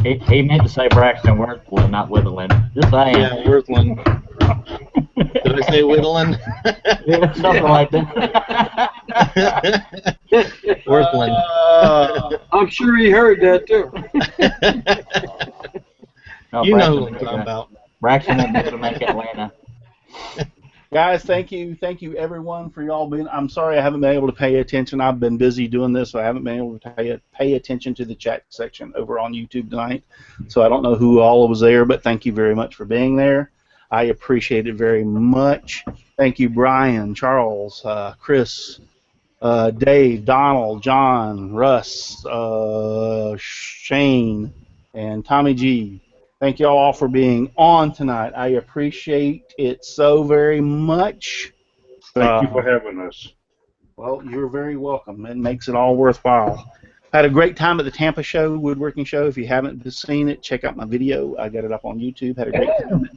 He meant to say Braxton Worthland, not Witherland. Just saying. yeah, Worthland. Did I say Whittling? Yeah, something like that. Worthland. I'm sure he heard that too. No, You know Braxton who I'm talking about. Braxton won't be able to make Atlanta. Guys, thank you everyone for y'all being. I'm sorry I haven't been able to pay attention. I've been busy doing this, so I haven't been able to pay attention to the chat section over on YouTube tonight. So I don't know who all was there, but thank you very much for being there. I appreciate it very much. Thank you, Brian, Charles, Chris, Dave, Donald, John, Russ, Shane, and Tommy G. Thank you all for being on tonight. I appreciate it so very much. Thank you for having us. Well, you're very welcome. It makes it all worthwhile. Had a great time at the Tampa show, woodworking show. If you haven't seen it, check out my video. I got it up on YouTube. Had a great time.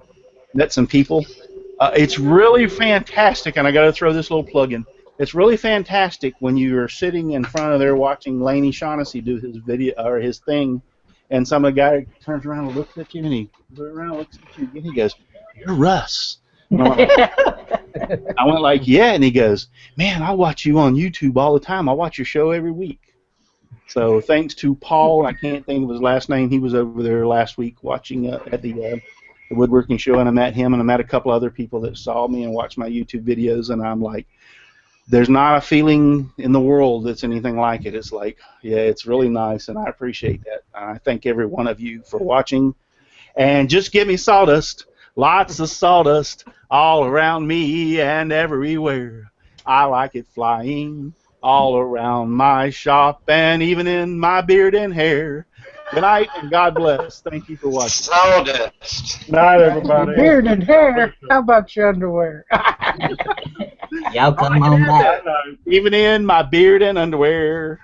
Met some people. It's really fantastic, and I got to throw this little plug in. It's really fantastic when you're sitting in front of there watching Laney Shaughnessy do his video or his thing, and some of the guy turns around and looks at you, and he turns around and looks at you, and he goes, "You're Russ." I went like, "Yeah," and he goes, "Man, I watch you on YouTube all the time. I watch your show every week." So thanks to Paul, I can't think of his last name. He was over there last week watching at the woodworking show, and I met him, and I met a couple other people that saw me and watched my YouTube videos, and I'm like, there's not a feeling in the world that's anything like it. It's like, yeah, it's really nice, and I appreciate that. I thank every one of you for watching. And just give me sawdust, lots of sawdust all around me and everywhere. I like it flying all around my shop and even in my beard and hair. Good night, and God bless. Thank you for watching. Sawdust. Good night, everybody. Beard and hair. How about your underwear? Y'all come on back. Even in my beard and underwear.